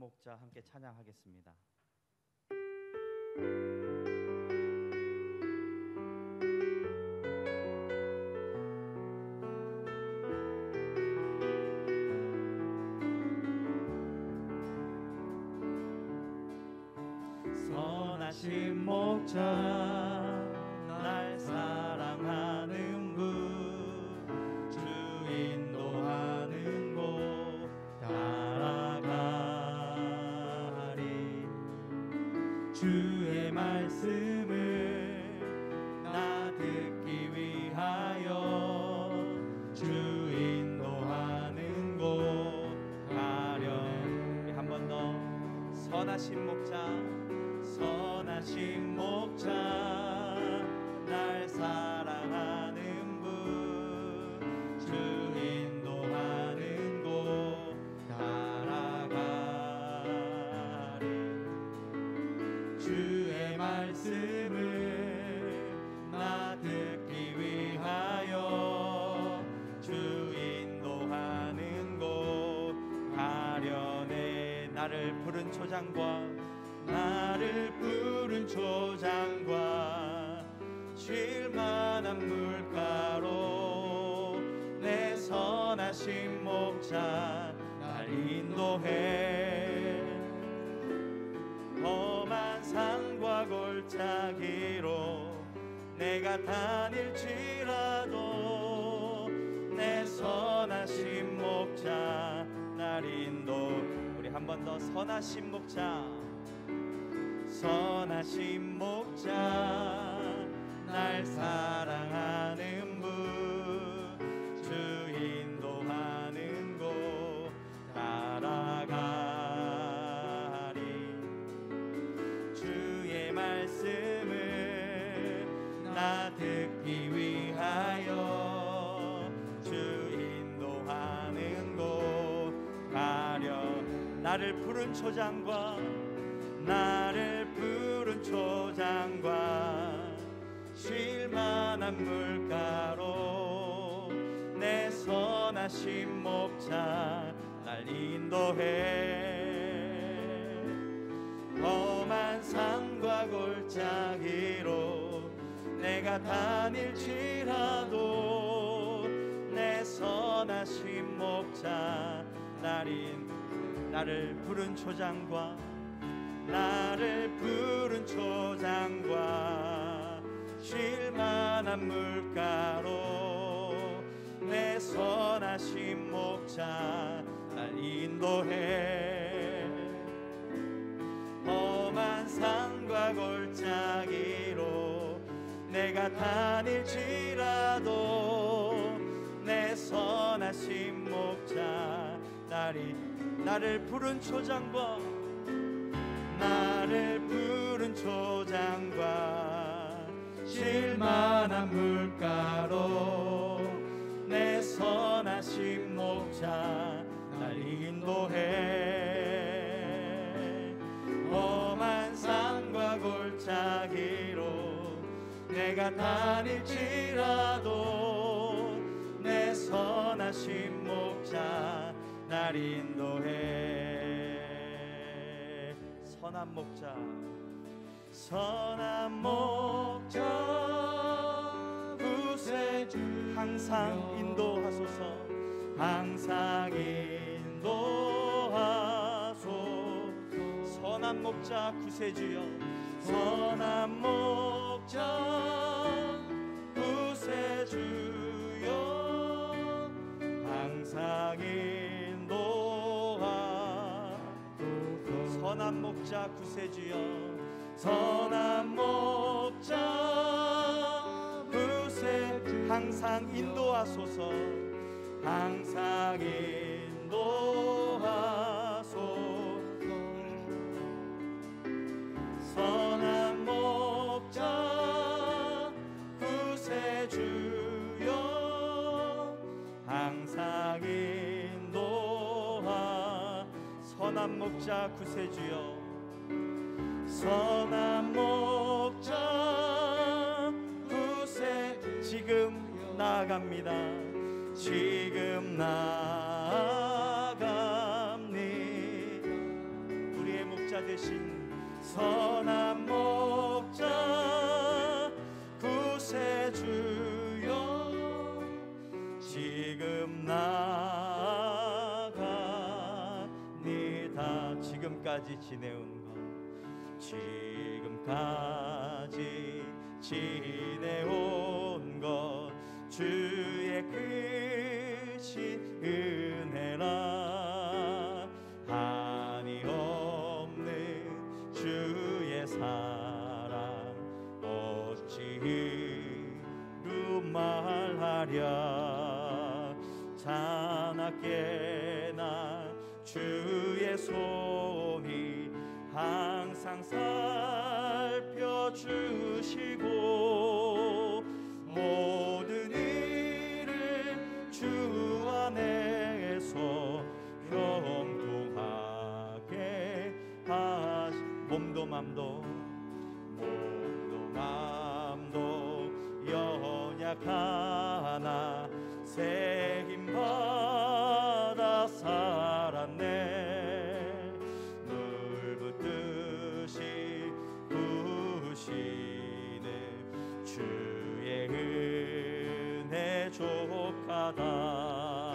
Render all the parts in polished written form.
목자 함께 찬양하겠습니다. 선하신 목자 날 사랑하는 분 주 인도하는 곳 따라가리 주의 말씀을 나 듣기 위하여 주 인도하는 곳 가려니 한 번 더 선하신 목자 선하신 목자 날 사랑하는 분 주 인도하는 곳 따라가리 주의 말씀을 나 듣기 위하여 주 인도하는 곳 가려네 나를 푸른 초장과 쉴만한 물가로 내 선하신 목자 날 인도해 험한 산과 골짜기로 내가 다닐지라도 내 선하신 목자 날 인도 우리 한 번 더 선하신 목자 선하신 목자 날 사랑하는 분 주 인도하는 곳 따라가리 주의 말씀을 나 듣기 위하여 주 인도하는 곳 가려 나를 푸른 초장과 쉴만한 물가로 내 선하신 목자 날 인도해 험한 산과 골짜기로 내가 다닐지라도 내 선하신 목자 나를 푸른 초장과 쉴만한 물가로 내 선하신 목자 날 인도해 험한 산과 골짜기로 내가 다닐지라도 내 선하신 목자 나를 푸른 초장과 쉴만한 물가로 내 선하신 목자 날 인도해 험한 산과 골짜기로 내가 다닐지라도 내 선하신 목자 날 인도해 선한 목자 구세주 항상 인도하소서 항상 인도하소서 선한 목자 구세주여 선한 목자 구세주여 항상 인도하소서 선한 목자 구세주여 선한 목자 구세주 항상 인도하소서 항상 인도하소서 선한 목자 구세주여 항상 인도하 선한 목자 구세주여 선한 목자 구세 지금 나아갑니다 지금 나아갑니다 되신 선한 목자 구세주여 지금 나아갑니다. 지금까지 지내온 것 지금까지 지내온 것 주의 크신 은혜라 한이 없는 주의 사랑 어찌 이루 말하랴 자나깨 나 주의 손이 항상 살펴주시고 모든 일을 주 안에서 형통하게 하시 몸도 맘도 연약하나 새 힘받아 살았네 물 붓듯이 부으시네 주의 은혜 족하다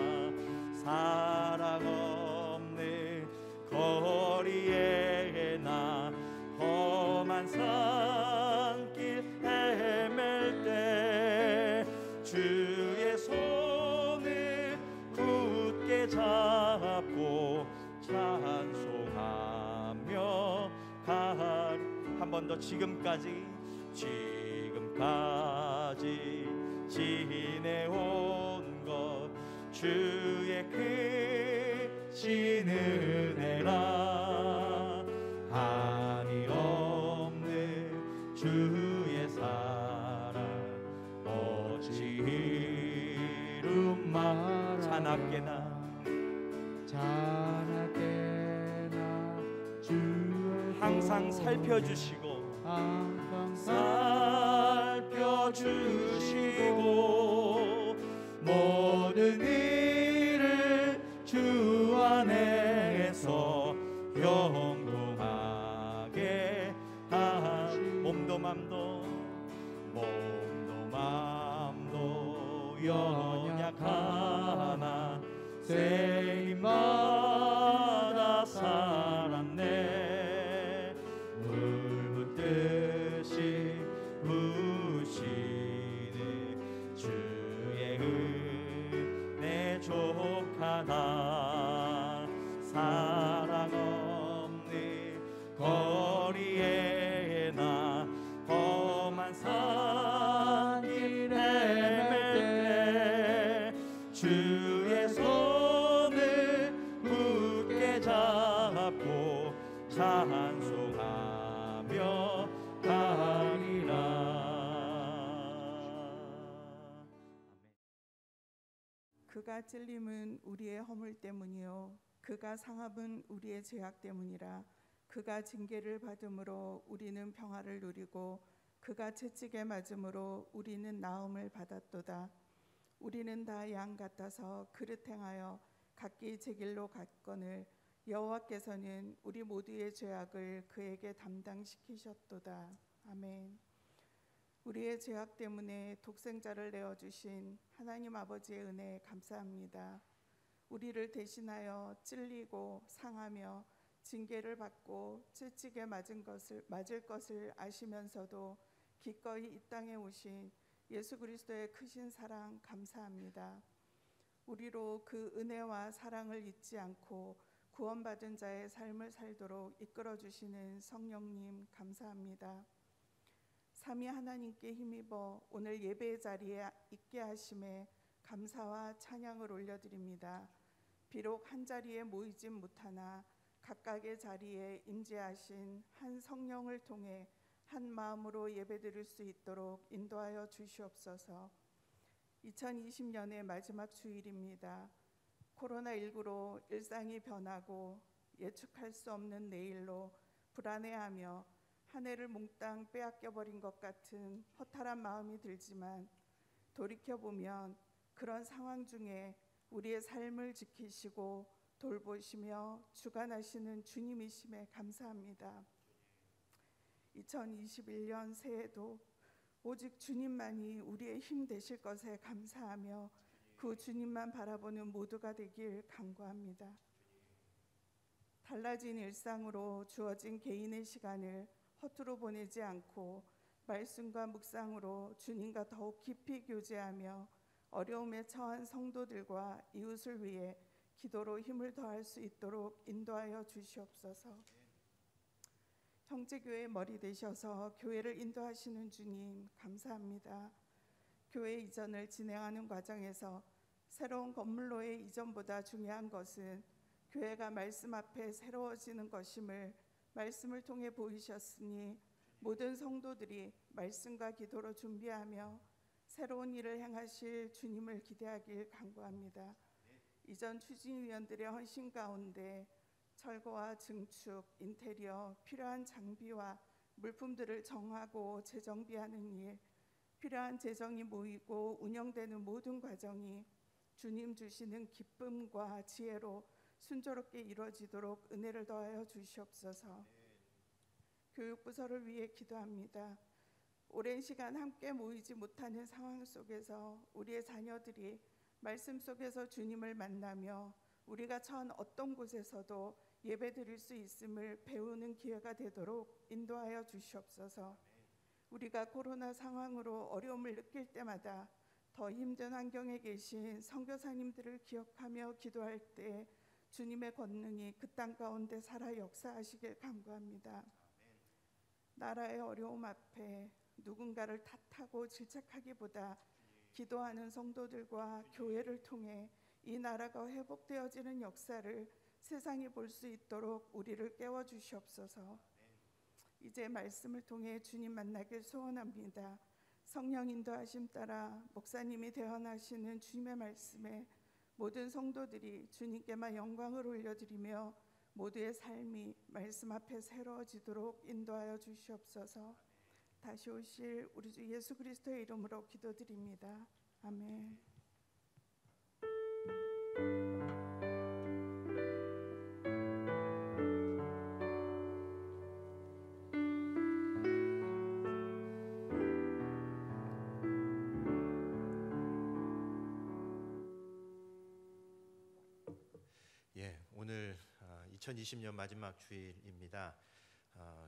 사랑 없는 거리에 나 험한 산길 헤맬 때 주의 손을 굳게 잡고 찬송하며 가리 한 번 더 지금까지 지내온 것 주의 크신 은혜라 한이 없는 주의 사랑 어찌 이룬 말 자나깨나 주의 항상 살펴주시고 모든 일을 주 안에서 영롱하게 하시 몸도 맘도 연약하나 새 힘받아 살았네 물 붓듯이 부으시는 주의 은혜 족하다 사랑 없는 거리에 나 험한 산길 헤맬 때 주의 손을 굳게 잡고 찬송하며 가리라. 그가 찔림은 우리의 허물 때문이요 그가 상함은 우리의 죄악 때문이라. 그가 징계를 받음으로 우리는 평화를 누리고 그가 채찍에 맞음으로 우리는 나음을 받았도다. 우리는 다 양 같아서 그릇 행하여 각기 제 길로 갔거늘 여호와께서는 우리 모두의 죄악을 그에게 담당시키셨도다. 아멘. 우리의 죄악 때문에 독생자를 내어주신 하나님 아버지의 은혜에 감사합니다. 우리를 대신하여 찔리고 상하며 징계를 받고 채찍에 맞을 것을 아시면서도 기꺼이 이 땅에 오신 예수 그리스도의 크신 사랑 감사합니다. 우리로 그 은혜와 사랑을 잊지 않고 구원받은 자의 삶을 살도록 이끌어 주시는 성령님 감사합니다. 삼위 하나님께 힘입어 오늘 예배의 자리에 있게 하심에 감사와 찬양을 올려드립니다. 비록 한 자리에 모이진 못하나 각각의 자리에 임재하신 한 성령을 통해 한 마음으로 예배드릴 수 있도록 인도하여 주시옵소서. 2020년의 마지막 주일입니다. 코로나19로 일상이 변하고 예측할 수 없는 내일로 불안해하며 한 해를 몽땅 빼앗겨버린 것 같은 허탈한 마음이 들지만 돌이켜보면 그런 상황 중에 우리의 삶을 지키시고 돌보시며 주관하시는 주님이심에 감사합니다. 2021년 새해도 오직 주님만이 우리의 힘 되실 것에 감사하며 그 주님만 바라보는 모두가 되길 간구합니다. 달라진 일상으로 주어진 개인의 시간을 허투루 보내지 않고 말씀과 묵상으로 주님과 더욱 깊이 교제하며 어려움에 처한 성도들과 이웃을 위해 기도로 힘을 더할 수 있도록 인도하여 주시옵소서. 형제교회의 머리 되셔서 교회를 인도하시는 주님 감사합니다. 교회 이전을 진행하는 과정에서 새로운 건물로의 이전보다 중요한 것은 교회가 말씀 앞에 새로워지는 것임을 말씀을 통해 보이셨으니 모든 성도들이 말씀과 기도로 준비하며 새로운 일을 행하실 주님을 기대하길 간구합니다. 이전 추진위원들의 헌신 가운데 철거와 증축, 인테리어, 필요한 장비와 물품들을 정하고 재정비하는 일, 필요한 재정이 모이고 운영되는 모든 과정이 주님 주시는 기쁨과 지혜로 순조롭게 이루어지도록 은혜를 더하여 주시옵소서. 교육부서를 위해 기도합니다. 오랜 시간 함께 모이지 못하는 상황 속에서 우리의 자녀들이 말씀 속에서 주님을 만나며 우리가 처한 어떤 곳에서도 예배드릴 수 있음을 배우는 기회가 되도록 인도하여 주시옵소서. 우리가 코로나 상황으로 어려움을 느낄 때마다 더 힘든 환경에 계신 선교사님들을 기억하며 기도할 때 주님의 권능이 그 땅 가운데 살아 역사하시길 간구합니다. 나라의 어려움 앞에 누군가를 탓하고 질책하기보다 기도하는 성도들과 교회를 통해 이 나라가 회복되어지는 역사를 세상이 볼 수 있도록 우리를 깨워주시옵소서. 이제 말씀을 통해 주님 만나길 소원합니다. 성령 인도하심 따라 목사님이 대언하시는 주님의 말씀에 모든 성도들이 주님께만 영광을 올려드리며 모두의 삶이 말씀 앞에 새로워지도록 인도하여 주시옵소서. 다시 오실 우리 주 예수 그리스도의 이름으로 기도드립니다. 아멘. 오늘 2020년 마지막 주일입니다.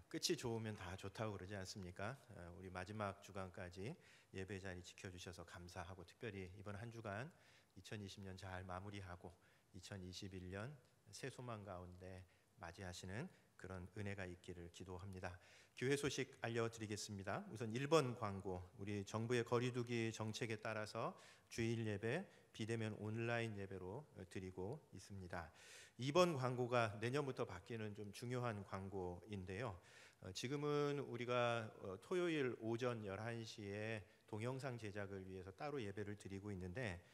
끝이 좋으면 다 좋다고 그러지 않습니까? 우리 마지막 주간까지 예배 자리 지켜주셔서 감사하고 특별히 이번 한 주간 2020년 잘 마무리하고 2021년 새 소망 가운데 맞이하시는 그런 은혜가 있기를 기도합니다. 교회 소식 알려드리겠습니다. 우선 1번 광고, 우리 정부의 거리두기 정책에 따라서 주일 예배 비대면 온라인 예배로 드리고 있습니다. 2번 광고가 내년부터 바뀌는 좀 중요한 광고인데요. 지금은 우리가 토요일 오전 11시에 동영상 제작을 위해서 따로 예배를 드리고 있는데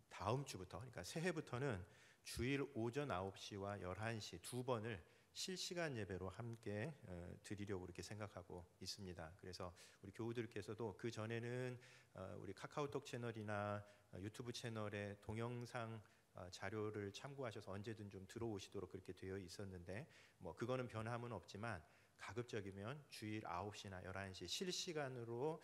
다음 주부터, 그러니까 새해부터는 주일 오전 9시와 11시 두 번을 실시간 예배로 함께 드리려고 이렇게 생각하고 있습니다. 그래서 우리 교우들께서도 그 전에는 우리 카카오톡 채널이나 유튜브 채널에 동영상 자료를 참고하셔서 언제든 좀 들어오시도록 그렇게 되어 있었는데 그거는 변함은 없지만 가급적이면 주일 9시나 11시 실시간으로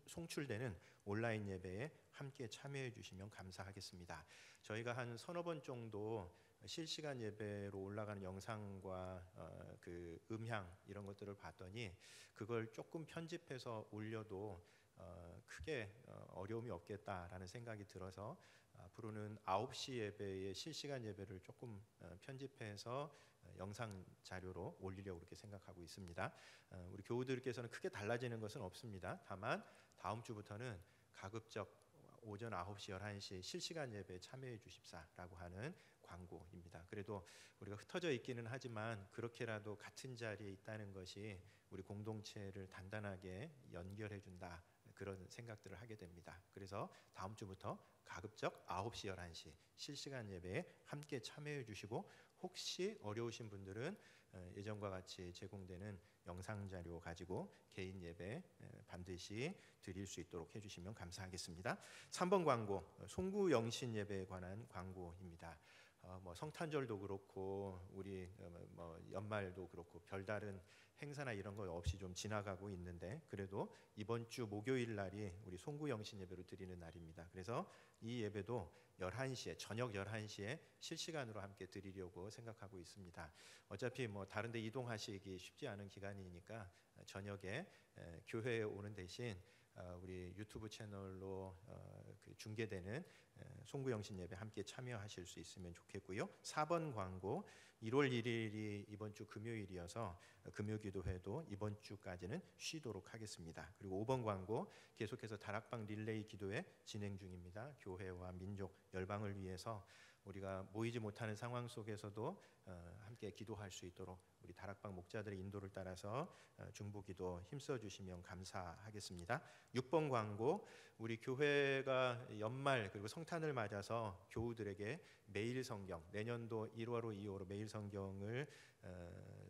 송출되는 온라인 예배에 함께 참여해 주시면 감사하겠습니다. 저희가 한 서너 번 정도 실시간 예배로 올라가는 영상과 그 음향 이런 것들을 봤더니 그걸 조금 편집해서 올려도 크게 어려움이 없겠다라는 생각이 들어서 앞으로는 9시 예배의 실시간 예배를 조금 편집해서 영상 자료로 올리려고 그렇게 생각하고 있습니다. 우리 교우들께서는 크게 달라지는 것은 없습니다. 다만 다음 주부터는 가급적 오전 9시, 11시 실시간 예배에 참여해 주십사라고 하는 광고입니다. 그래도 우리가 흩어져 있기는 하지만 그렇게라도 같은 자리에 있다는 것이 우리 공동체를 단단하게 연결해 준다. 그런 생각들을 하게 됩니다. 그래서 다음 주부터 가급적 9시, 11시 실시간 예배에 함께 참여해 주시고 혹시 어려우신 분들은 예전과 같이 제공되는 영상 자료 가지고 개인 예배 반드시 드릴 수 있도록 해주시면 감사하겠습니다. 3번 광고, 송구 영신 예배에 관한 광고입니다. 뭐 성탄절도 그렇고 우리 뭐 연말도 그렇고 별다른 행사나 이런 거 없이 좀 지나가고 있는데, 그래도 이번 주 목요일 날이 우리 송구 영신 예배로 드리는 날입니다. 그래서 이 예배도 11시에, 저녁 11시에 실시간으로 함께 드리려고 생각하고 있습니다. 어차피 뭐 다른 데 이동하시기 쉽지 않은 기간이니까 저녁에 교회에 오는 대신 우리 유튜브 채널로 그 중계되는 송구 영신 예배 함께 참여하실 수 있으면 좋겠고요. 4번 광고, 1월 1일이 이번 주 금요일이어서 금요기도회도 이번 주까지는 쉬도록 하겠습니다. 그리고 5번 광고, 계속해서 다락방 릴레이 기도회 진행 중입니다. 교회와 민족 열방을 위해서 우리가 모이지 못하는 상황 속에서도 함께 기도할 수 있도록 우리 다락방 목자들의 인도를 따라서 중보기도 힘써 주시면 감사하겠습니다. 6번 광고, 우리 교회가 연말 그리고 성탄을 맞아서 교우들에게 매일 성경, 내년도 1월호 2호로 매일 성경을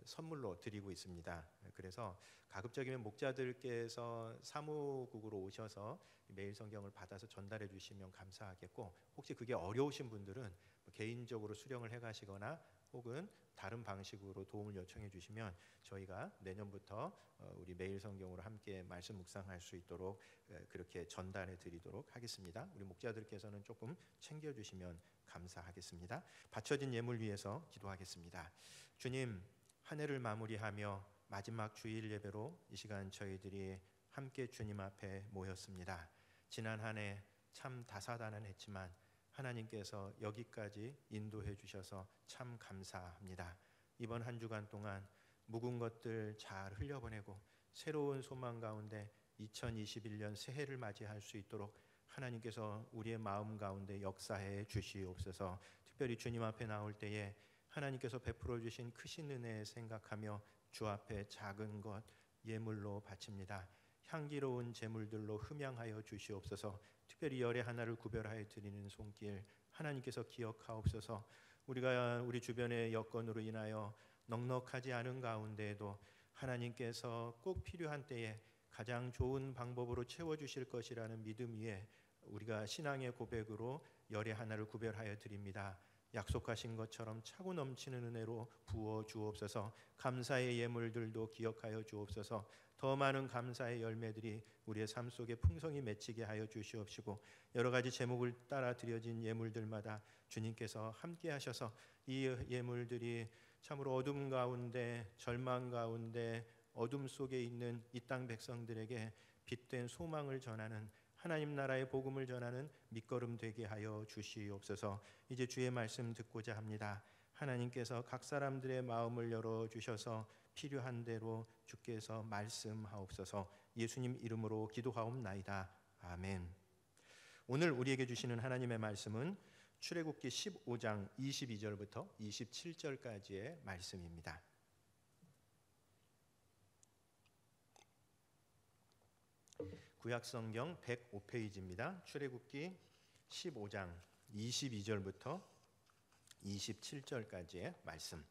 선물로 드리고 있습니다. 그래서 가급적이면 목자들께서 사무국으로 오셔서 매일 성경을 받아서 전달해 주시면 감사하겠고, 혹시 그게 어려우신 분들은 개인적으로 수령을 해 가시거나 혹은 다른 방식으로 도움을 요청해 주시면 저희가 내년부터 우리 매일 성경으로 함께 말씀 묵상할 수 있도록 그렇게 전달해 드리도록 하겠습니다. 우리 목자들께서는 조금 챙겨 주시면 감사하겠습니다. 바쳐진 예물 위해서 기도하겠습니다. 주님, 한 해를 마무리하며 마지막 주일 예배로 이 시간 저희들이 함께 주님 앞에 모였습니다. 지난 한 해 참 다사다난했지만 하나님께서 여기까지 인도해 주셔서 참 감사합니다. 이번 한 주간 동안 묵은 것들 잘 흘려보내고 새로운 소망 가운데 2021년 새해를 맞이할 수 있도록 하나님께서 우리의 마음 가운데 역사해 주시옵소서. 특별히 주님 앞에 나올 때에 하나님께서 베풀어 주신 크신 은혜 생각하며 주 앞에 작은 것 예물로 바칩니다. 향기로운 제물들로 흠양하여 주시옵소서. 특별히 열의 하나를 구별하여 드리는 손길 하나님께서 기억하옵소서. 우리가 우리 주변의 여건으로 인하여 넉넉하지 않은 가운데에도 하나님께서 꼭 필요한 때에 가장 좋은 방법으로 채워주실 것이라는 믿음 위에 우리가 신앙의 고백으로 열의 하나를 구별하여 드립니다. 약속하신 것처럼 차고 넘치는 은혜로 부어 주옵소서. 감사의 예물들도 기억하여 주옵소서. 더 많은 감사의 열매들이 우리의 삶 속에 풍성히 맺히게 하여 주시옵시고, 여러 가지 제목을 따라 드려진 예물들마다 주님께서 함께 하셔서 이 예물들이 참으로 어둠 가운데, 절망 가운데, 어둠 속에 있는 이 땅 백성들에게 빛된 소망을 전하는, 하나님 나라의 복음을 전하는 밑거름 되게 하여 주시옵소서. 이제 주의 말씀 듣고자 합니다. 하나님께서 각 사람들의 마음을 열어주셔서 필요한 대로 주께서 말씀하옵소서. 예수님 이름으로 기도하옵나이다. 아멘. 오늘 우리에게 주시는 하나님의 말씀은 출애굽기 15장 22절부터 27절까지의 말씀입니다. 구약성경 105페이지입니다. 출애굽기 15장 22절부터 27절까지의 말씀.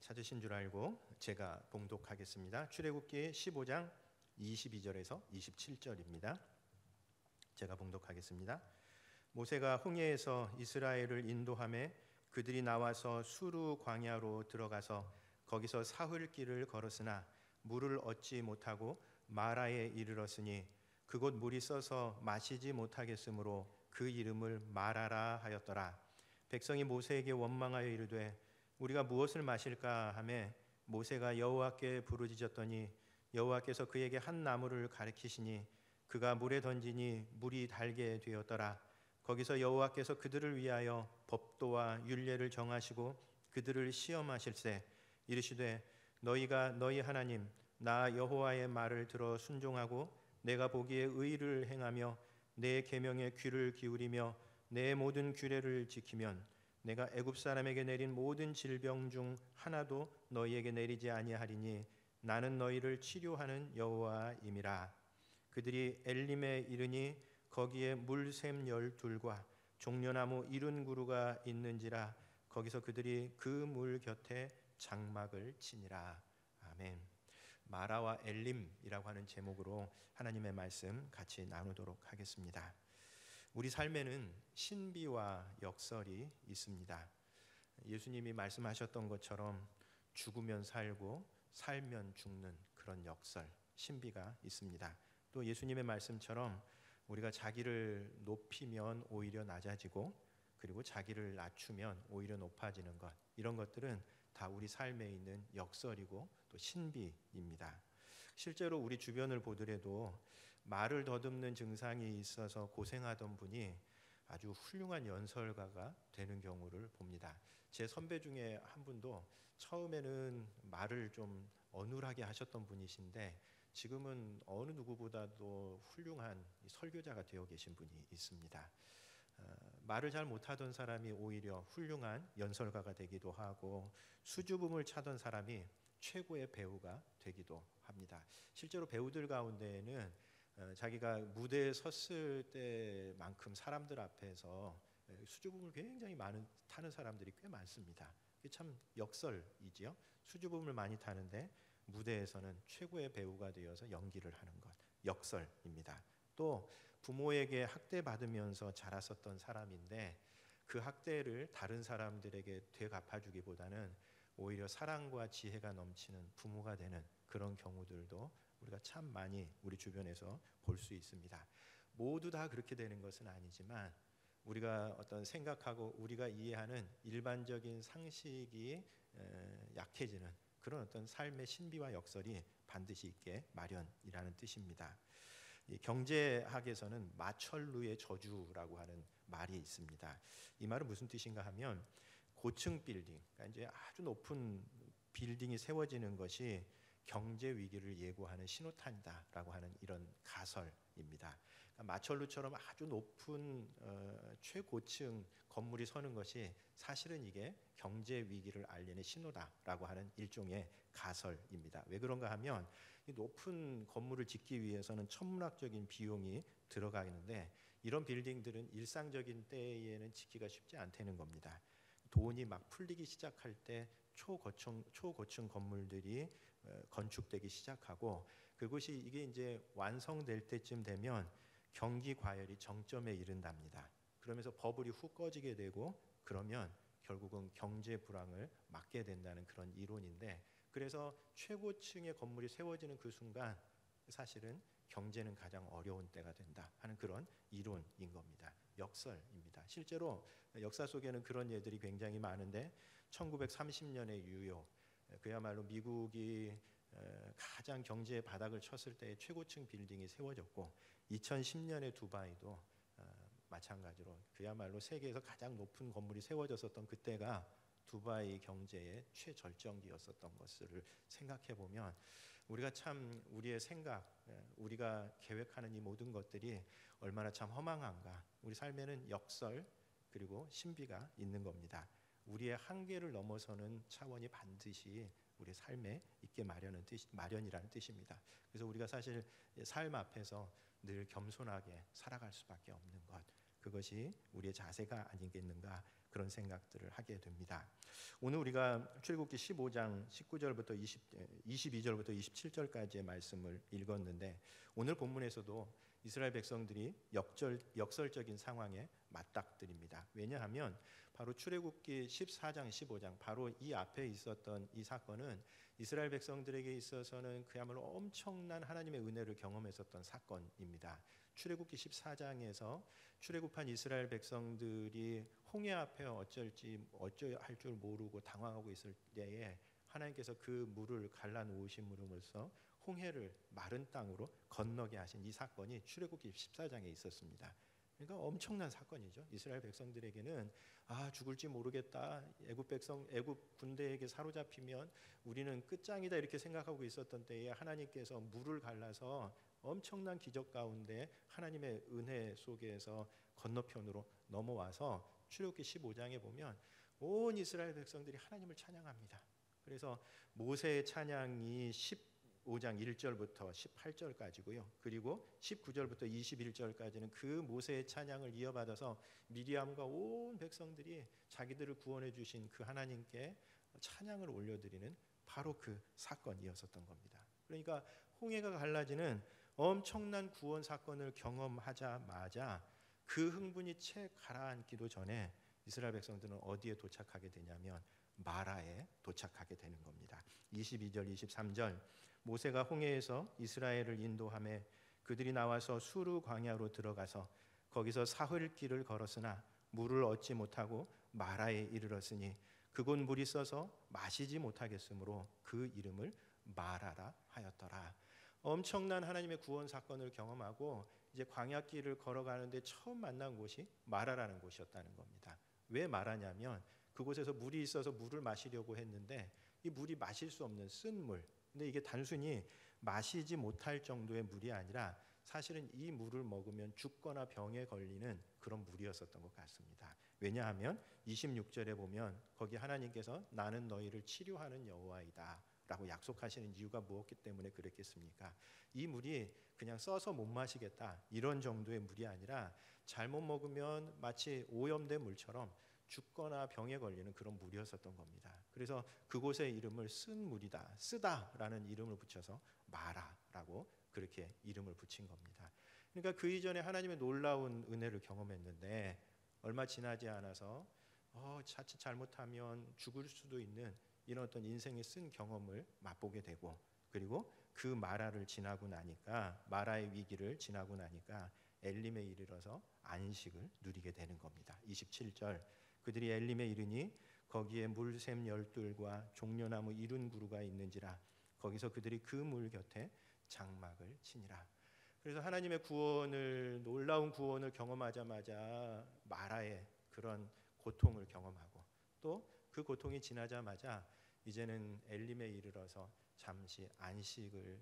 찾으신 줄 알고 제가 봉독하겠습니다. 출애굽기 15장 22절에서 27절입니다. 제가 봉독하겠습니다. 모세가 홍해에서 이스라엘을 인도하매 그들이 나와서 수르 광야로 들어가서 거기서 사흘 길을 걸었으나 물을 얻지 못하고 마라에 이르렀으니 그곳 물이 써서 마시지 못하겠으므로 그 이름을 마라라 하였더라. 백성이 모세에게 원망하여 이르되 우리가 무엇을 마실까 하매 모세가 여호와께 부르짖었더니 여호와께서 그에게 한 나무를 가리키시니 그가 물에 던지니 물이 달게 되었더라. 거기서 여호와께서 그들을 위하여 법도와 율례를 정하시고 그들을 시험하실세 이르시되 너희가 너희 하나님 나 여호와의 말을 들어 순종하고 내가 보기에 의를 행하며 내 계명에 귀를 기울이며 내 모든 규례를 지키면 내가 애굽 사람에게 내린 모든 질병 중 하나도 너희에게 내리지 아니하리니 나는 너희를 치료하는 여호와임이라. 그들이 엘림에 이르니 거기에 물샘 12과 종려나무 70그루가 있는지라 거기서 그들이 그 물 곁에 장막을 치니라. 아멘. 마라와 엘림이라고 하는 제목으로 하나님의 말씀 같이 나누도록 하겠습니다. 우리 삶에는 신비와 역설이 있습니다. 예수님이 말씀하셨던 것처럼 죽으면 살고 살면 죽는 그런 역설, 신비가 있습니다. 또 예수님의 말씀처럼 우리가 자기를 높이면 오히려 낮아지고 그리고 자기를 낮추면 오히려 높아지는 것, 이런 것들은 다 우리 삶에 있는 역설이고 또 신비입니다. 실제로 우리 주변을 보더라도 말을 더듬는 증상이 있어서 고생하던 분이 아주 훌륭한 연설가가 되는 경우를 봅니다. 제 선배 중에 한 분도 처음에는 말을 좀 어눌하게 하셨던 분이신데 지금은 어느 누구보다도 훌륭한 설교자가 되어 계신 분이 있습니다. 말을 잘 못하던 사람이 오히려 훌륭한 연설가가 되기도 하고 수줍음을 차던 사람이 최고의 배우가 되기도 합니다. 실제로 배우들 가운데에는 자기가 무대에 섰을 때만큼 사람들 앞에서 수줍음을 굉장히 많이 타는 사람들이 꽤 많습니다. 이게 참 역설이지요. 수줍음을 많이 타는데 무대에서는 최고의 배우가 되어서 연기를 하는 것, 역설입니다. 또 부모에게 학대받으면서 자랐었던 사람인데 그 학대를 다른 사람들에게 되갚아주기보다는 오히려 사랑과 지혜가 넘치는 부모가 되는 그런 경우들도 우리가 참 많이 우리 주변에서 볼 수 있습니다. 모두 다 그렇게 되는 것은 아니지만 우리가 어떤 생각하고 우리가 이해하는 일반적인 상식이 약해지는 그런 어떤 삶의 신비와 역설이 반드시 있게 마련이라는 뜻입니다. 이 경제학에서는 마철루의 저주라고 하는 말이 있습니다. 이 말은 무슨 뜻인가 하면 고층 빌딩, 그러니까 이제 아주 높은 빌딩이 세워지는 것이 경제 위기를 예고하는 신호탄이다라고 하는 이런 가설입니다. 그러니까 마철루처럼 아주 높은 최고층 건물이 서는 것이 사실은 이게 경제 위기를 알리는 신호다라고 하는 일종의 가설입니다. 왜 그런가 하면 이 높은 건물을 짓기 위해서는 천문학적인 비용이 들어가는데 이런 빌딩들은 일상적인 때에는 짓기가 쉽지 않다는 겁니다. 돈이 막 풀리기 시작할 때 초고층 건물들이 건축되기 시작하고 그것이 이게 이제 완성될 때쯤 되면 경기 과열이 정점에 이른답니다. 그러면서 버블이 훅 꺼지게 되고 그러면 결국은 경제 불황을 맞게 된다는 그런 이론인데 그래서 최고층의 건물이 세워지는 그 순간 사실은 경제는 가장 어려운 때가 된다 하는 그런 이론인 겁니다. 역설입니다. 실제로 역사 속에는 그런 예들이 굉장히 많은데 1930년의 뉴욕, 그야말로 미국이 가장 경제의 바닥을 쳤을 때 최고층 빌딩이 세워졌고 2010년의 두바이도 마찬가지로 그야말로 세계에서 가장 높은 건물이 세워졌었던 그때가 두바이 경제의 최절정기였었던 것을 생각해 보면 우리가 참 우리의 생각, 우리가 계획하는 이 모든 것들이 얼마나 참 허망한가. 우리 삶에는 역설 그리고 신비가 있는 겁니다. 우리의 한계를 넘어서는 차원이 반드시 우리 삶에 있게 마련이라는 뜻입니다. 그래서 우리가 사실 삶 앞에서 늘 겸손하게 살아갈 수밖에 없는 것, 그것이 우리의 자세가 아니겠는가 그런 생각들을 하게 됩니다. 오늘 우리가 출애굽기 15장 19절부터 22절부터 27절까지의 말씀을 읽었는데 오늘 본문에서도 이스라엘 백성들이 역설적인 상황에 맞닥뜨립니다. 왜냐하면 바로 출애굽기 14장 15장 바로 이 앞에 있었던 이 사건은 이스라엘 백성들에게 있어서는 그야말로 엄청난 하나님의 은혜를 경험했었던 사건입니다. 출애굽기 14장에서 출애굽한 이스라엘 백성들이 홍해 앞에 어찌 할 줄 모르고 당황하고 있을 때에 하나님께서 그 물을 갈라놓으심으로써 홍해를 마른 땅으로 건너게 하신 이 사건이 출애굽기 14장에 있었습니다. 그러니까 엄청난 사건이죠. 이스라엘 백성들에게는 죽을지 모르겠다. 애굽 군대에게 사로잡히면 우리는 끝장이다 이렇게 생각하고 있었던 때에 하나님께서 물을 갈라서 엄청난 기적 가운데 하나님의 은혜 속에서 건너편으로 넘어와서 출애굽기 15장에 보면 온 이스라엘 백성들이 하나님을 찬양합니다. 그래서 모세의 찬양이 15장 1절부터 18절까지고요. 그리고 19절부터 21절까지는 그 모세의 찬양을 이어받아서 미리암과 온 백성들이 자기들을 구원해 주신 그 하나님께 찬양을 올려드리는 바로 그 사건이었었던 겁니다. 그러니까 홍해가 갈라지는 엄청난 구원 사건을 경험하자마자 그 흥분이 채 가라앉기도 전에 이스라엘 백성들은 어디에 도착하게 되냐면 마라에 도착하게 되는 겁니다. 22절 23절 모세가 홍해에서 이스라엘을 인도하며 그들이 나와서 수르 광야로 들어가서 거기서 사흘 길을 걸었으나 물을 얻지 못하고 마라에 이르렀으니 그곳 물이 써서 마시지 못하겠으므로 그 이름을 마라라 하였더라. 엄청난 하나님의 구원 사건을 경험하고 이제 광야길을 걸어가는데 처음 만난 곳이 마라라는 곳이었다는 겁니다. 왜 마라냐면 그곳에서 물이 있어서 물을 마시려고 했는데 이 물이 마실 수 없는 쓴 물. 근데 이게 단순히 마시지 못할 정도의 물이 아니라 사실은 이 물을 먹으면 죽거나 병에 걸리는 그런 물이었었던 것 같습니다. 왜냐하면 26절에 보면 거기 하나님께서 나는 너희를 치료하는 여호와이다 라고 약속하시는 이유가 무엇기 때문에 그랬겠습니까? 이 물이 그냥 써서 못 마시겠다 이런 정도의 물이 아니라 잘못 먹으면 마치 오염된 물처럼 죽거나 병에 걸리는 그런 물이었었던 겁니다. 그래서 그곳의 이름을 쓴 물이다, 쓰다라는 이름을 붙여서 마라라고 그렇게 이름을 붙인 겁니다. 그러니까 그 이전에 하나님의 놀라운 은혜를 경험했는데 얼마 지나지 않아서 자칫 잘못하면 죽을 수도 있는 이런 어떤 인생의 쓴 경험을 맛보게 되고 그리고 그 마라를 지나고 나니까 마라의 위기를 지나고 나니까 엘림에 이르러서 안식을 누리게 되는 겁니다. 27절 그들이 엘림에 이르니 거기에 물샘 열둘과 종려나무 이른 구루가 있는지라 거기서 그들이 그 물 곁에 장막을 치니라. 그래서 하나님의 구원을 놀라운 구원을 경험하자마자 마라의 그런 고통을 경험하고 또 그 고통이 지나자마자 이제는 엘림에 이르러서 잠시 안식을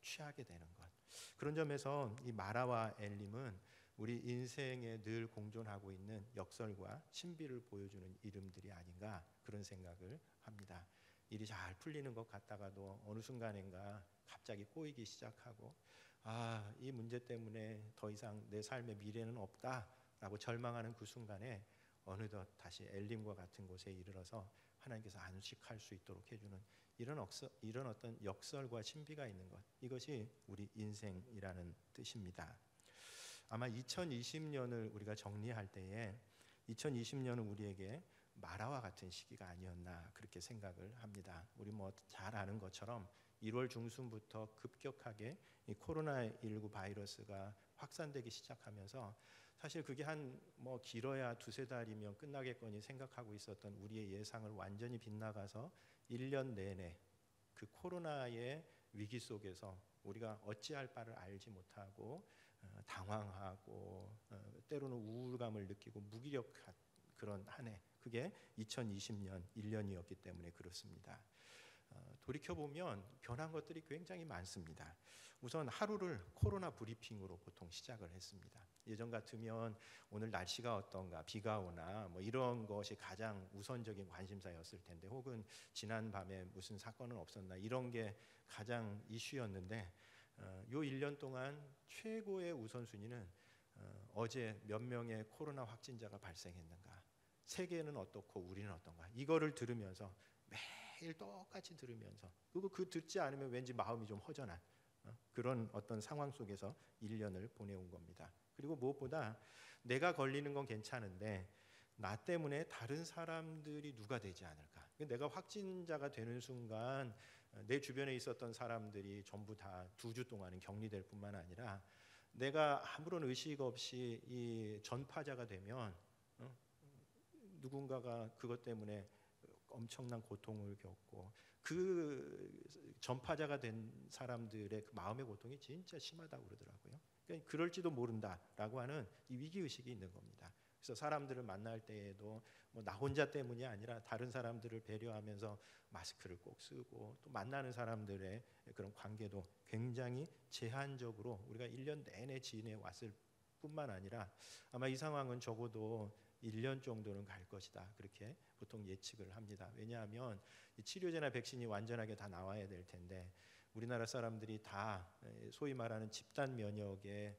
취하게 되는 것. 그런 점에서 이 마라와 엘림은 우리 인생에 늘 공존하고 있는 역설과 신비를 보여주는 이름들이 아닌가 그런 생각을 합니다. 일이 잘 풀리는 것 같다가도 어느 순간인가 갑자기 꼬이기 시작하고 이 문제 때문에 더 이상 내 삶의 미래는 없다라고 절망하는 그 순간에 어느덧 다시 엘림과 같은 곳에 이르러서 하나님께서 안식할 수 있도록 해주는 이런 어떤 역설과 신비가 있는 것, 이것이 우리 인생이라는 뜻입니다. 아마 2020년을 우리가 정리할 때에 2020년은 우리에게 마라와 같은 시기가 아니었나 그렇게 생각을 합니다. 우리 잘 아는 것처럼 1월 중순부터 급격하게 이 코로나19 바이러스가 확산되기 시작하면서 사실 그게 길어야 두세 달이면 끝나겠거니 생각하고 있었던 우리의 예상을 완전히 빗나가서 1년 내내 그 코로나의 위기 속에서 우리가 어찌할 바를 알지 못하고 당황하고 때로는 우울감을 느끼고 무기력한 그런 한 해, 그게 2020년 1년이었기 때문에 그렇습니다. 돌이켜보면 변한 것들이 굉장히 많습니다. 우선 하루를 코로나 브리핑으로 보통 시작을 했습니다. 예전 같으면 오늘 날씨가 어떤가, 비가 오나 이런 것이 가장 우선적인 관심사였을 텐데, 혹은 지난 밤에 무슨 사건은 없었나 이런 게 가장 이슈였는데, 요 1년 동안 최고의 우선순위는 어제 몇 명의 코로나 확진자가 발생했는가, 세계는 어떻고 우리는 어떤가, 이거를 들으면서 매일 똑같이 들으면서, 그리고 그 듣지 않으면 왠지 마음이 좀 허전한 그런 어떤 상황 속에서 1년을 보내온 겁니다. 그리고 무엇보다 내가 걸리는 건 괜찮은데 나 때문에 다른 사람들이 누가 되지 않을까. 내가 확진자가 되는 순간 내 주변에 있었던 사람들이 전부 다 2주 동안은 격리될 뿐만 아니라 내가 아무런 의식 없이 이 전파자가 되면 누군가가 그것 때문에 엄청난 고통을 겪고, 그 전파자가 된 사람들의 그 마음의 고통이 진짜 심하다고 그러더라고요. 그러니까 그럴지도 모른다라고 하는 이 위기의식이 있는 겁니다. 그래서 사람들을 만날 때에도 나 혼자 때문이 아니라 다른 사람들을 배려하면서 마스크를 꼭 쓰고, 또 만나는 사람들의 그런 관계도 굉장히 제한적으로 우리가 1년 내내 지내왔을 뿐만 아니라 아마 이 상황은 적어도 1년 정도는 갈 것이다, 그렇게 보통 예측을 합니다. 왜냐하면 치료제나 백신이 완전하게 다 나와야 될 텐데 우리나라 사람들이 다 소위 말하는 집단 면역의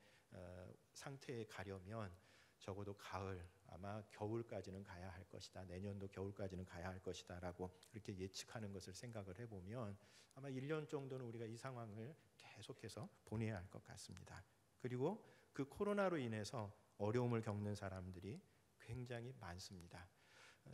상태에 가려면 적어도 가을, 아마 겨울까지는 가야 할 것이다, 내년도 겨울까지는 가야 할 것이다 라고 그렇게 예측하는 것을 생각을 해보면 아마 1년 정도는 우리가 이 상황을 계속해서 보내야 할 것 같습니다. 그리고 그 코로나로 인해서 어려움을 겪는 사람들이 굉장히 많습니다.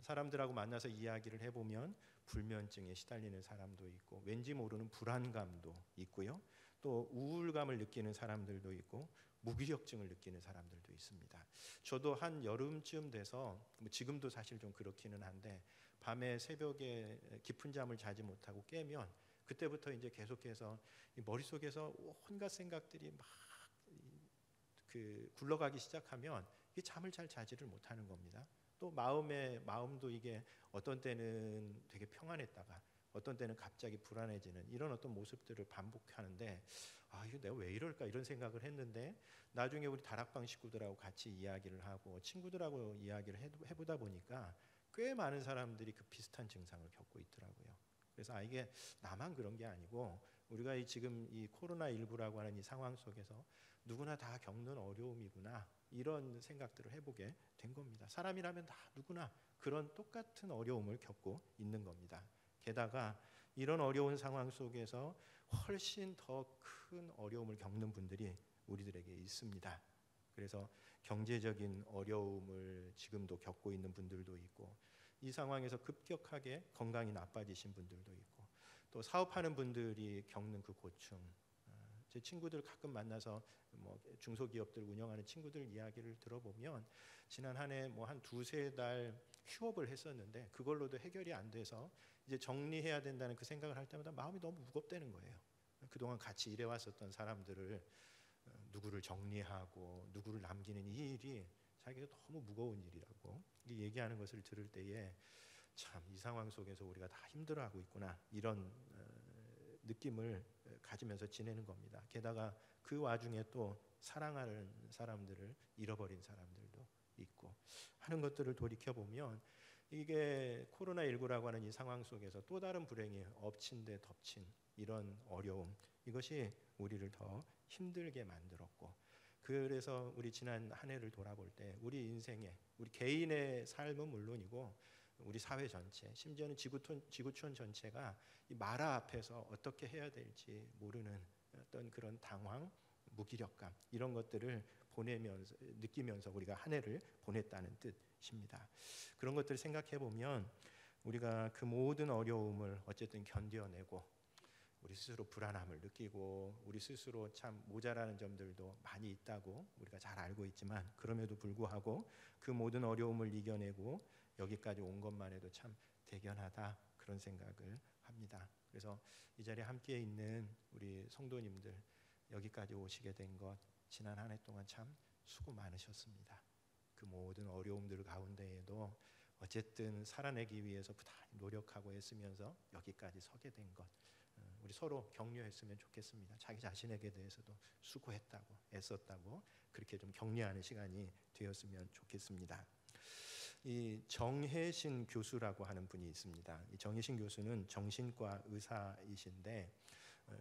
사람들하고 만나서 이야기를 해보면 불면증에 시달리는 사람도 있고 왠지 모르는 불안감도 있고요. 또 우울감을 느끼는 사람들도 있고 무기력증을 느끼는 사람들도 있습니다. 저도 한 여름쯤 돼서 지금도 사실 좀 그렇기는 한데 밤에 새벽에 깊은 잠을 자지 못하고 깨면 그때부터 이제 계속해서 머릿속에서 온갖 생각들이 막 굴러가기 시작하면 이게 잠을 잘 자지를 못하는 겁니다. 또 마음도 이게 어떤 때는 되게 평안했다가 어떤 때는 갑자기 불안해지는 이런 어떤 모습들을 반복하는데 이거 내가 왜 이럴까 이런 생각을 했는데 나중에 우리 다락방 식구들하고 같이 이야기를 하고 친구들하고 이야기를 해보다 보니까 꽤 많은 사람들이 그 비슷한 증상을 겪고 있더라고요. 그래서 이게 나만 그런 게 아니고 우리가 지금 이 코로나19라고 하는 이 상황 속에서 누구나 다 겪는 어려움이구나 이런 생각들을 해보게 된 겁니다. 사람이라면 다 누구나 그런 똑같은 어려움을 겪고 있는 겁니다. 게다가 이런 어려운 상황 속에서 훨씬 더 큰 어려움을 겪는 분들이 우리들에게 있습니다. 그래서 경제적인 어려움을 지금도 겪고 있는 분들도 있고 이 상황에서 급격하게 건강이 나빠지신 분들도 있고 또 사업하는 분들이 겪는 그 고충, 제 친구들 가끔 만나서 중소기업들 운영하는 친구들 이야기를 들어보면 지난 한 해 한 두세 달 휴업을 했었는데 그걸로도 해결이 안 돼서 이제 정리해야 된다는 그 생각을 할 때마다 마음이 너무 무겁다는 거예요. 그동안 같이 일해왔었던 사람들을 누구를 정리하고 누구를 남기는 이 일이 자기가 너무 무거운 일이라고 얘기하는 것을 들을 때에 참 이 상황 속에서 우리가 다 힘들어하고 있구나 이런 느낌을 가지면서 지내는 겁니다. 게다가 그 와중에 또 사랑하는 사람들을 잃어버린 사람들도 있고 하는 것들을 돌이켜보면 이게 코로나19라고 하는 이 상황 속에서 또 다른 불행이 엎친 데 덮친 이런 어려움 이것이 우리를 더 힘들게 만들었고 그래서 우리 지난 한 해를 돌아볼 때 우리 인생에 우리 개인의 삶은 물론이고 우리 사회 전체 심지어는 지구촌 전체가 이 마라 앞에서 어떻게 해야 될지 모르는 어떤 그런 당황, 무기력감 이런 것들을 느끼면서 우리가 한 해를 보냈다는 뜻입니다. 그런 것들을 생각해 보면 우리가 그 모든 어려움을 어쨌든 견뎌내고 우리 스스로 불안함을 느끼고 우리 스스로 참 모자라는 점들도 많이 있다고 우리가 잘 알고 있지만 그럼에도 불구하고 그 모든 어려움을 이겨내고 여기까지 온 것만 해도 참 대견하다 그런 생각을 합니다. 그래서 이 자리에 함께 있는 우리 성도님들 여기까지 오시게 된 것 지난 한 해 동안 참 수고 많으셨습니다. 그 모든 어려움들 가운데에도 어쨌든 살아내기 위해서 부단히 노력하고 애쓰면서 여기까지 서게 된 것 우리 서로 격려했으면 좋겠습니다. 자기 자신에게 대해서도 수고했다고 애썼다고 그렇게 좀 격려하는 시간이 되었으면 좋겠습니다. 이 정혜신 교수라고 하는 분이 있습니다. 이 정혜신 교수는 정신과 의사이신데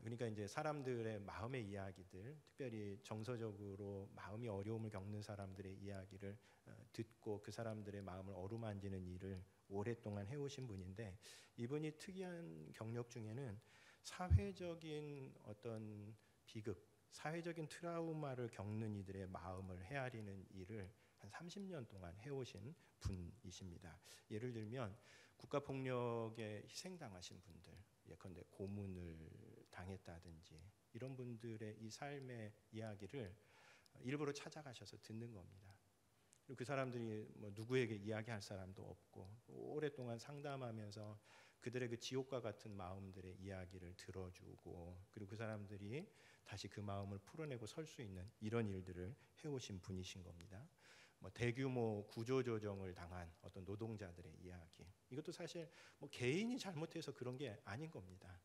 그러니까 이제 사람들의 마음의 이야기들, 특별히 정서적으로 마음이 어려움을 겪는 사람들의 이야기를 듣고 그 사람들의 마음을 어루만지는 일을 오랫동안 해오신 분인데 이분이 특이한 경력 중에는 사회적인 어떤 비극, 사회적인 트라우마를 겪는 이들의 마음을 헤아리는 일을 한 30년 동안 해오신 분이십니다. 예를 들면 국가폭력에 희생당하신 분들, 예컨대 고문을 당했다든지 이런 분들의 이 삶의 이야기를 일부러 찾아가셔서 듣는 겁니다. 그리고 그 사람들이 누구에게 이야기할 사람도 없고 오랫동안 상담하면서 그들의 그 지옥과 같은 마음들의 이야기를 들어주고 그리고 그 사람들이 다시 그 마음을 풀어내고 설 수 있는 이런 일들을 해오신 분이신 겁니다. 대규모 구조조정을 당한 어떤 노동자들의 이야기 이것도 사실 개인이 잘못해서 그런 게 아닌 겁니다.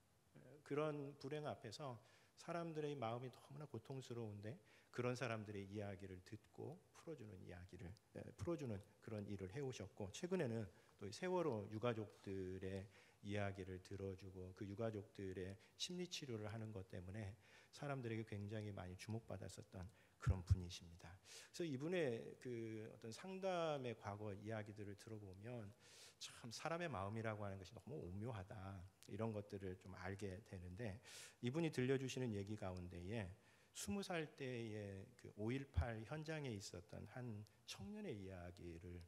그런 불행 앞에서 사람들의 마음이 너무나 고통스러운데 그런 사람들의 이야기를 듣고 풀어주는 그런 일을 해오셨고 최근에는 또 세월호 유가족들의 이야기를 들어주고 그 유가족들의 심리 치료를 하는 것 때문에 사람들에게 굉장히 많이 주목받았었던 그런 분이십니다. 그래서 이분의 그 어떤 상담의 과거 이야기들을 들어보면 참 사람의 마음이라고 하는 것이 너무 오묘하다 이런 것들을 좀 알게 되는데 이분이 들려주시는 얘기 가운데에 20살 때의 그 5.18 현장에 있었던 한 청년의 이야기를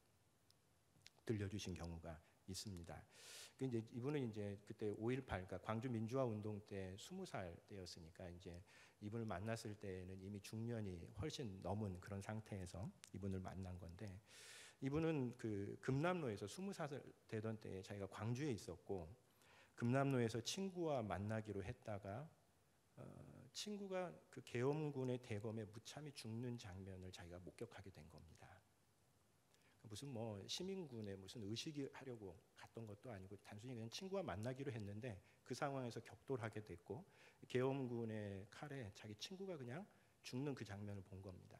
들려주신 경우가 있습니다. 그 이제 이분은 이제 그때 5.18, 그러니까 광주 민주화 운동 때 20살 때였으니까 이제 이분을 만났을 때는 이미 중년이 훨씬 넘은 그런 상태에서 이분을 만난 건데, 이분은 그 금남로에서 20살 되던 때에 자기가 광주에 있었고 금남로에서 친구와 만나기로 했다가 친구가 그 계엄군의 대검에 무참히 죽는 장면을 자기가 목격하게 된 겁니다. 무슨 뭐 시민군에 무슨 의식이 하려고 갔던 것도 아니고 단순히 그냥 친구와 만나기로 했는데 그 상황에서 격돌하게 됐고 계엄군의 칼에 자기 친구가 그냥 죽는 그 장면을 본 겁니다.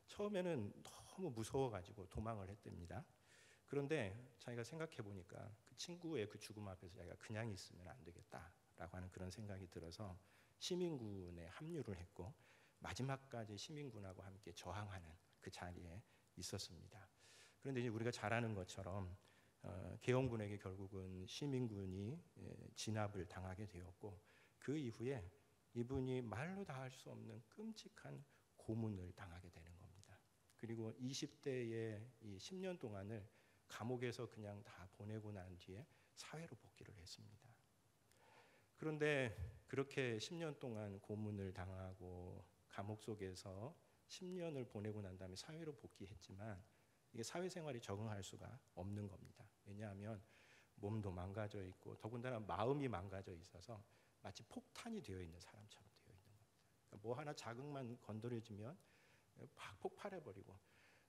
처음에는 너무 무서워가지고 도망을 했답니다. 그런데 자기가 생각해 보니까 그 친구의 그 죽음 앞에서 자기가 그냥 있으면 안 되겠다라고 하는 그런 생각이 들어서 시민군에 합류를 했고 마지막까지 시민군하고 함께 저항하는 그 자리에 있었습니다. 그런데 이제 우리가 잘 아는 것처럼 계엄군에게 결국은 시민군이 진압을 당하게 되었고 그 이후에 이분이 말로 다 할 수 없는 끔찍한 고문을 당하게 되는 겁니다. 그리고 20대의 이 10년 동안을 감옥에서 그냥 다 보내고 난 뒤에 사회로 복귀를 했습니다. 그런데 그렇게 10년 동안 고문을 당하고 감옥 속에서 10년을 보내고 난 다음에 사회로 복귀했지만 이게 사회생활에 적응할 수가 없는 겁니다. 왜냐하면 몸도 망가져 있고 더군다나 마음이 망가져 있어서 마치 폭탄이 되어 있는 사람처럼 되어 있는 겁니다. 그러니까 뭐 하나 자극만 건드려지면 팍 폭발해버리고,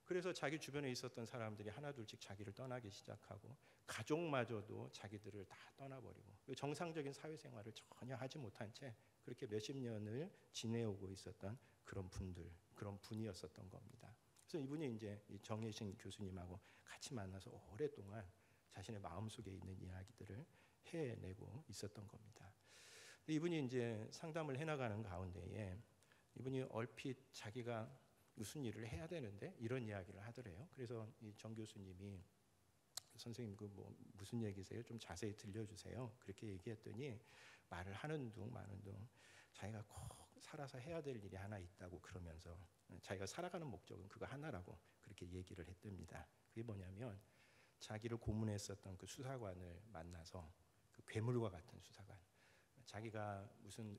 그래서 자기 주변에 있었던 사람들이 하나둘씩 자기를 떠나기 시작하고 가족마저도 자기들을 다 떠나버리고 정상적인 사회생활을 전혀 하지 못한 채 그렇게 몇십 년을 지내오고 있었던 그런 분이었었던 겁니다. 그래서 이분이 이제 정혜신 교수님하고 같이 만나서 오랫동안 자신의 마음속에 있는 이야기들을 해내고 있었던 겁니다. 이분이 이제 상담을 해나가는 가운데에 이분이 얼핏 자기가 무슨 일을 해야 되는데 이런 이야기를 하더래요. 그래서 이 정 교수님이 선생님 그 뭐 무슨 얘기세요? 좀 자세히 들려주세요. 그렇게 얘기했더니 말을 하는 둥 마는 둥 자기가 꼭 살아서 해야 될 일이 하나 있다고 그러면서 자기가 살아가는 목적은 그거 하나라고 그렇게 얘기를 했답니다. 그게 뭐냐면 자기를 고문했었던 그 수사관을 만나서 그 괴물과 같은 수사관, 자기가 무슨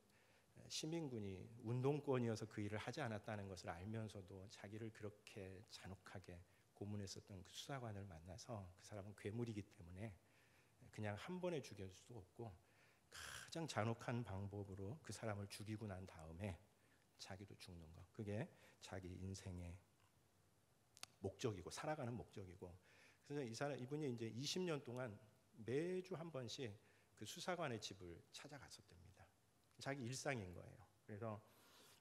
시민군이 운동권이어서 그 일을 하지 않았다는 것을 알면서도 자기를 그렇게 잔혹하게 고문했었던 그 수사관을 만나서 그 사람은 괴물이기 때문에 그냥 한 번에 죽일 수도 없고 가장 잔혹한 방법으로 그 사람을 죽이고 난 다음에 자기도 죽는 것, 그게 자기 인생의 목적이고 살아가는 목적이고, 그래서 이분이 이제 20년 동안 매주 한 번씩 그 수사관의 집을 찾아갔었답니다. 자기 일상인 거예요. 그래서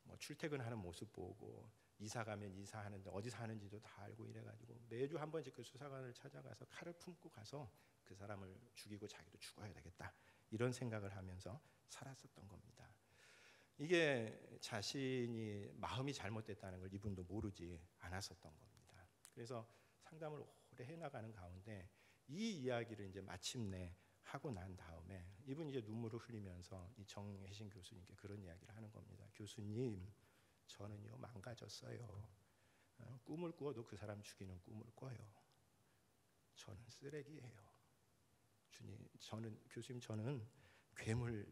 뭐 출퇴근하는 모습 보고 이사 가면 이사하는데 어디 사는지도 다 알고 이래가지고 매주 한 번씩 그 수사관을 찾아가서 칼을 품고 가서 그 사람을 죽이고 자기도 죽어야 되겠다 이런 생각을 하면서 살았었던 겁니다. 이게 자신이 마음이 잘못됐다는 걸 이분도 모르지 않았었던 겁니다. 그래서 상담을 오래 해나가는 가운데 이 이야기를 이제 마침내 하고 난 다음에 이분이 이제 눈물을 흘리면서 이 정혜신 교수님께 그런 이야기를 하는 겁니다. 교수님, 저는요 망가졌어요. 꿈을 꾸어도 그 사람 죽이는 꿈을 꿔요. 저는 쓰레기예요. 교수님, 저는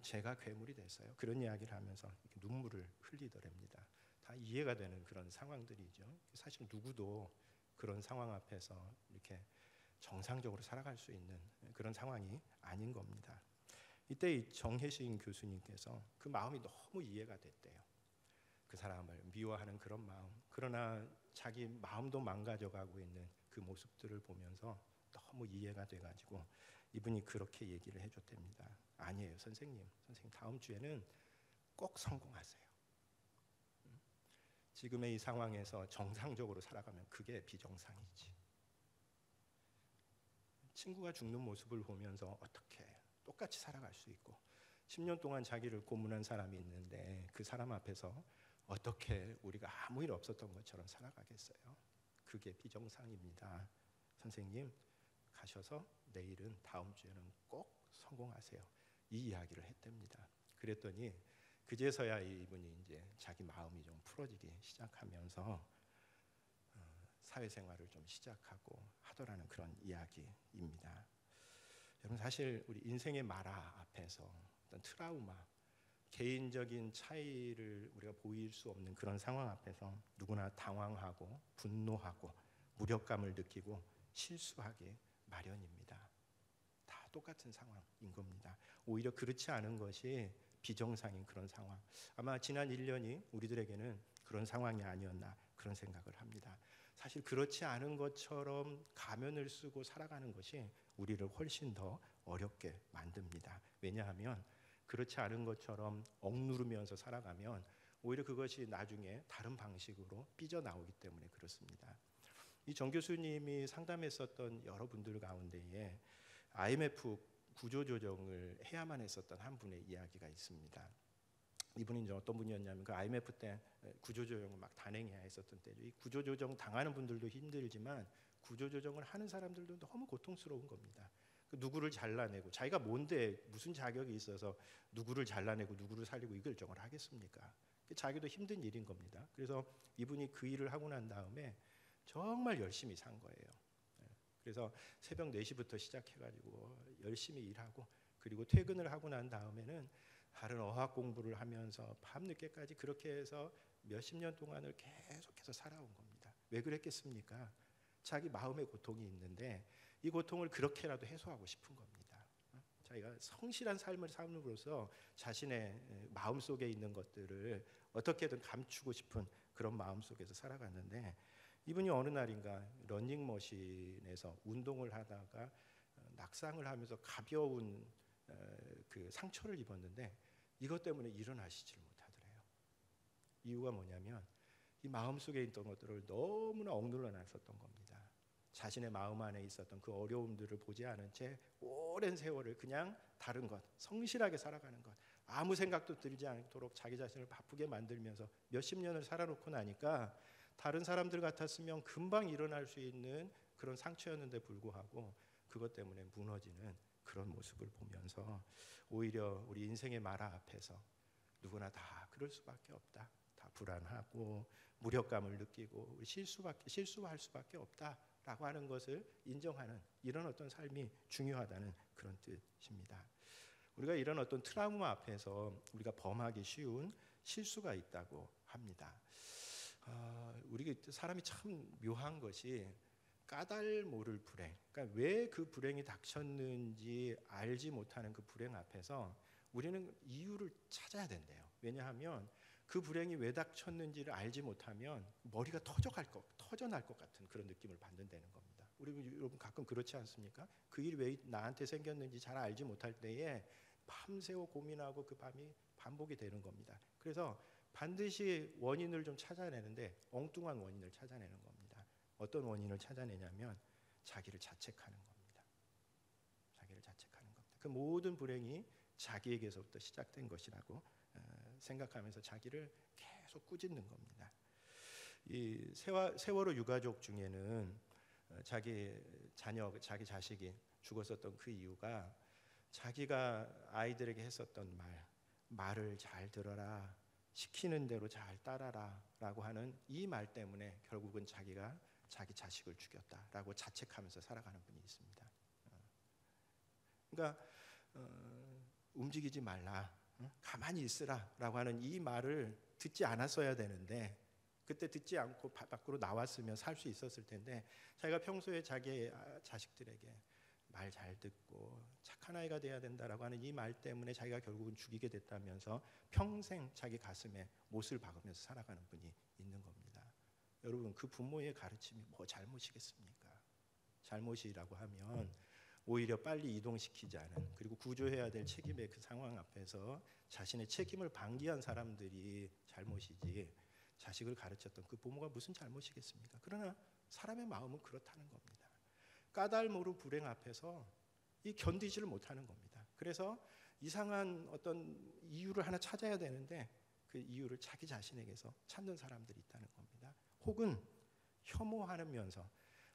제가 괴물이 됐어요. 그런 이야기를 하면서 이렇게 눈물을 흘리더랍니다. 다 이해가 되는 그런 상황들이죠. 사실 누구도 그런 상황 앞에서 이렇게 정상적으로 살아갈 수 있는 그런 상황이 아닌 겁니다. 이때 이 정혜신 교수님께서 그 마음이 너무 이해가 됐대요. 그 사람을 미워하는 그런 마음, 그러나 자기 마음도 망가져가고 있는 그 모습들을 보면서 너무 이해가 돼가지고 이분이 그렇게 얘기를 해줬답니다. 아니에요, 선생님 다음 주에는 꼭 성공하세요. 지금의 이 상황에서 정상적으로 살아가면 그게 비정상이지. 친구가 죽는 모습을 보면서 어떻게 똑같이 살아갈 수 있고 10년 동안 자기를 고문한 사람이 있는데 그 사람 앞에서 어떻게 우리가 아무 일 없었던 것처럼 살아가겠어요? 그게 비정상입니다. 선생님 가셔서 내일은 다음 주에는 꼭 성공하세요. 이 이야기를 했답니다. 그랬더니 그제서야 이분이 이제 자기 마음이 좀 풀어지기 시작하면서 사회생활을 좀 시작하고 하더라는 그런 이야기입니다. 여러분, 사실 우리 인생의 마라 앞에서 어떤 트라우마, 개인적인 차이를 우리가 보일 수 없는 그런 상황 앞에서 누구나 당황하고 분노하고 무력감을 느끼고 실수하기 마련입니다. 다 똑같은 상황인 겁니다. 오히려 그렇지 않은 것이 비정상인 그런 상황. 아마 지난 1년이 우리들에게는 그런 상황이 아니었나 그런 생각을 합니다. 사실 그렇지 않은 것처럼 가면을 쓰고 살아가는 것이 우리를 훨씬 더 어렵게 만듭니다. 왜냐하면 그렇지 않은 것처럼 억누르면서 살아가면 오히려 그것이 나중에 다른 방식으로 삐져나오기 때문에 그렇습니다. 이 정 교수님이 상담했었던 여러분들 가운데에 IMF 구조조정을 해야만 했었던 한 분의 이야기가 있습니다. 이분이 이제 어떤 분이었냐면 그 IMF 때 구조조정을 막 단행해야 했었던 때죠. 이 구조조정 당하는 분들도 힘들지만 구조조정을 하는 사람들도 너무 고통스러운 겁니다. 누구를 잘라내고 자기가 뭔데 무슨 자격이 있어서 누구를 잘라내고 누구를 살리고 이 결정을 하겠습니까? 자기도 힘든 일인 겁니다. 그래서 이분이 그 일을 하고 난 다음에 정말 열심히 산 거예요. 그래서 새벽 4시부터 시작해가지고 열심히 일하고 그리고 퇴근을 하고 난 다음에는 다른 어학 공부를 하면서 밤늦게까지 그렇게 해서 몇십 년 동안을 계속해서 살아온 겁니다. 왜 그랬겠습니까? 자기 마음의 고통이 있는데 이 고통을 그렇게라도 해소하고 싶은 겁니다. 자기가 성실한 삶을 삶으로써 자신의 마음속에 있는 것들을 어떻게든 감추고 싶은 그런 마음 속에서 살아갔는데 이분이 어느 날인가 러닝머신에서 운동을 하다가 낙상을 하면서 가벼운 그 상처를 입었는데 이것 때문에 일어나시질 못하더래요. 이유가 뭐냐면 이 마음속에 있던 것들을 너무나 억눌러 놨었던 겁니다. 자신의 마음 안에 있었던 그 어려움들을 보지 않은 채 오랜 세월을 그냥 다른 것, 성실하게 살아가는 것, 아무 생각도 들지 않도록 자기 자신을 바쁘게 만들면서 몇십 년을 살아놓고 나니까 다른 사람들 같았으면 금방 일어날 수 있는 그런 상처였는데 불구하고 그것 때문에 무너지는 그런 모습을 보면서 오히려 우리 인생의 마라 앞에서 누구나 다 그럴 수밖에 없다. 다 불안하고 무력감을 느끼고 실수할 수밖에 없다라고 하는 것을 인정하는 이런 어떤 삶이 중요하다는 그런 뜻입니다. 우리가 이런 어떤 트라우마 앞에서 우리가 범하기 쉬운 실수가 있다고 합니다. 우리 사람이 참 묘한 것이 까닭 모를 불행, 그러니까 왜 그 불행이 닥쳤는지 알지 못하는 그 불행 앞에서 우리는 이유를 찾아야 된대요. 왜냐하면 그 불행이 왜 닥쳤는지를 알지 못하면 머리가 터져날 것 같은 그런 느낌을 받는다는 겁니다. 우리 여러분 가끔 그렇지 않습니까? 그 일이 왜 나한테 생겼는지 잘 알지 못할 때에 밤새워 고민하고 그 밤이 반복이 되는 겁니다. 그래서 반드시 원인을 좀 찾아내는데 엉뚱한 원인을 찾아내는 겁니다. 어떤 원인을 찾아내냐면 자기를 자책하는 겁니다. 자기를 자책하는 겁니다. 그 모든 불행이 자기에게서부터 시작된 것이라고 생각하면서 자기를 계속 꾸짖는 겁니다. 이 세월호 유가족 중에는 자기 자녀, 자기 자식이 죽었었던 그 이유가 자기가 아이들에게 했었던 말을 잘 들어라, 시키는 대로 잘 따라라 라고 하는 이 말 때문에 결국은 자기가 자기 자식을 죽였다라고 자책하면서 살아가는 분이 있습니다. 그러니까 움직이지 말라, 가만히 있으라 라고 하는 이 말을 듣지 않았어야 되는데 그때 듣지 않고 밖으로 나왔으면 살 수 있었을 텐데 자기가 평소에 자기 자식들에게 말 잘 듣고 착한 아이가 돼야 된다라고 하는 이 말 때문에 자기가 결국은 죽이게 됐다면서 평생 자기 가슴에 못을 박으면서 살아가는 분이 있는 겁니다. 여러분, 그 부모의 가르침이 뭐 잘못이겠습니까? 잘못이라고 하면 오히려 빨리 이동시키지 않은, 그리고 구조해야 될 책임의 그 상황 앞에서 자신의 책임을 방기한 사람들이 잘못이지 자식을 가르쳤던 그 부모가 무슨 잘못이겠습니까? 그러나 사람의 마음은 그렇다는 겁니다. 까닭 모를 불행 앞에서 이 견디지를 못하는 겁니다. 그래서 이상한 어떤 이유를 하나 찾아야 되는데 그 이유를 자기 자신에게서 찾는 사람들이 있다는 겁니다. 혹은 혐오하면서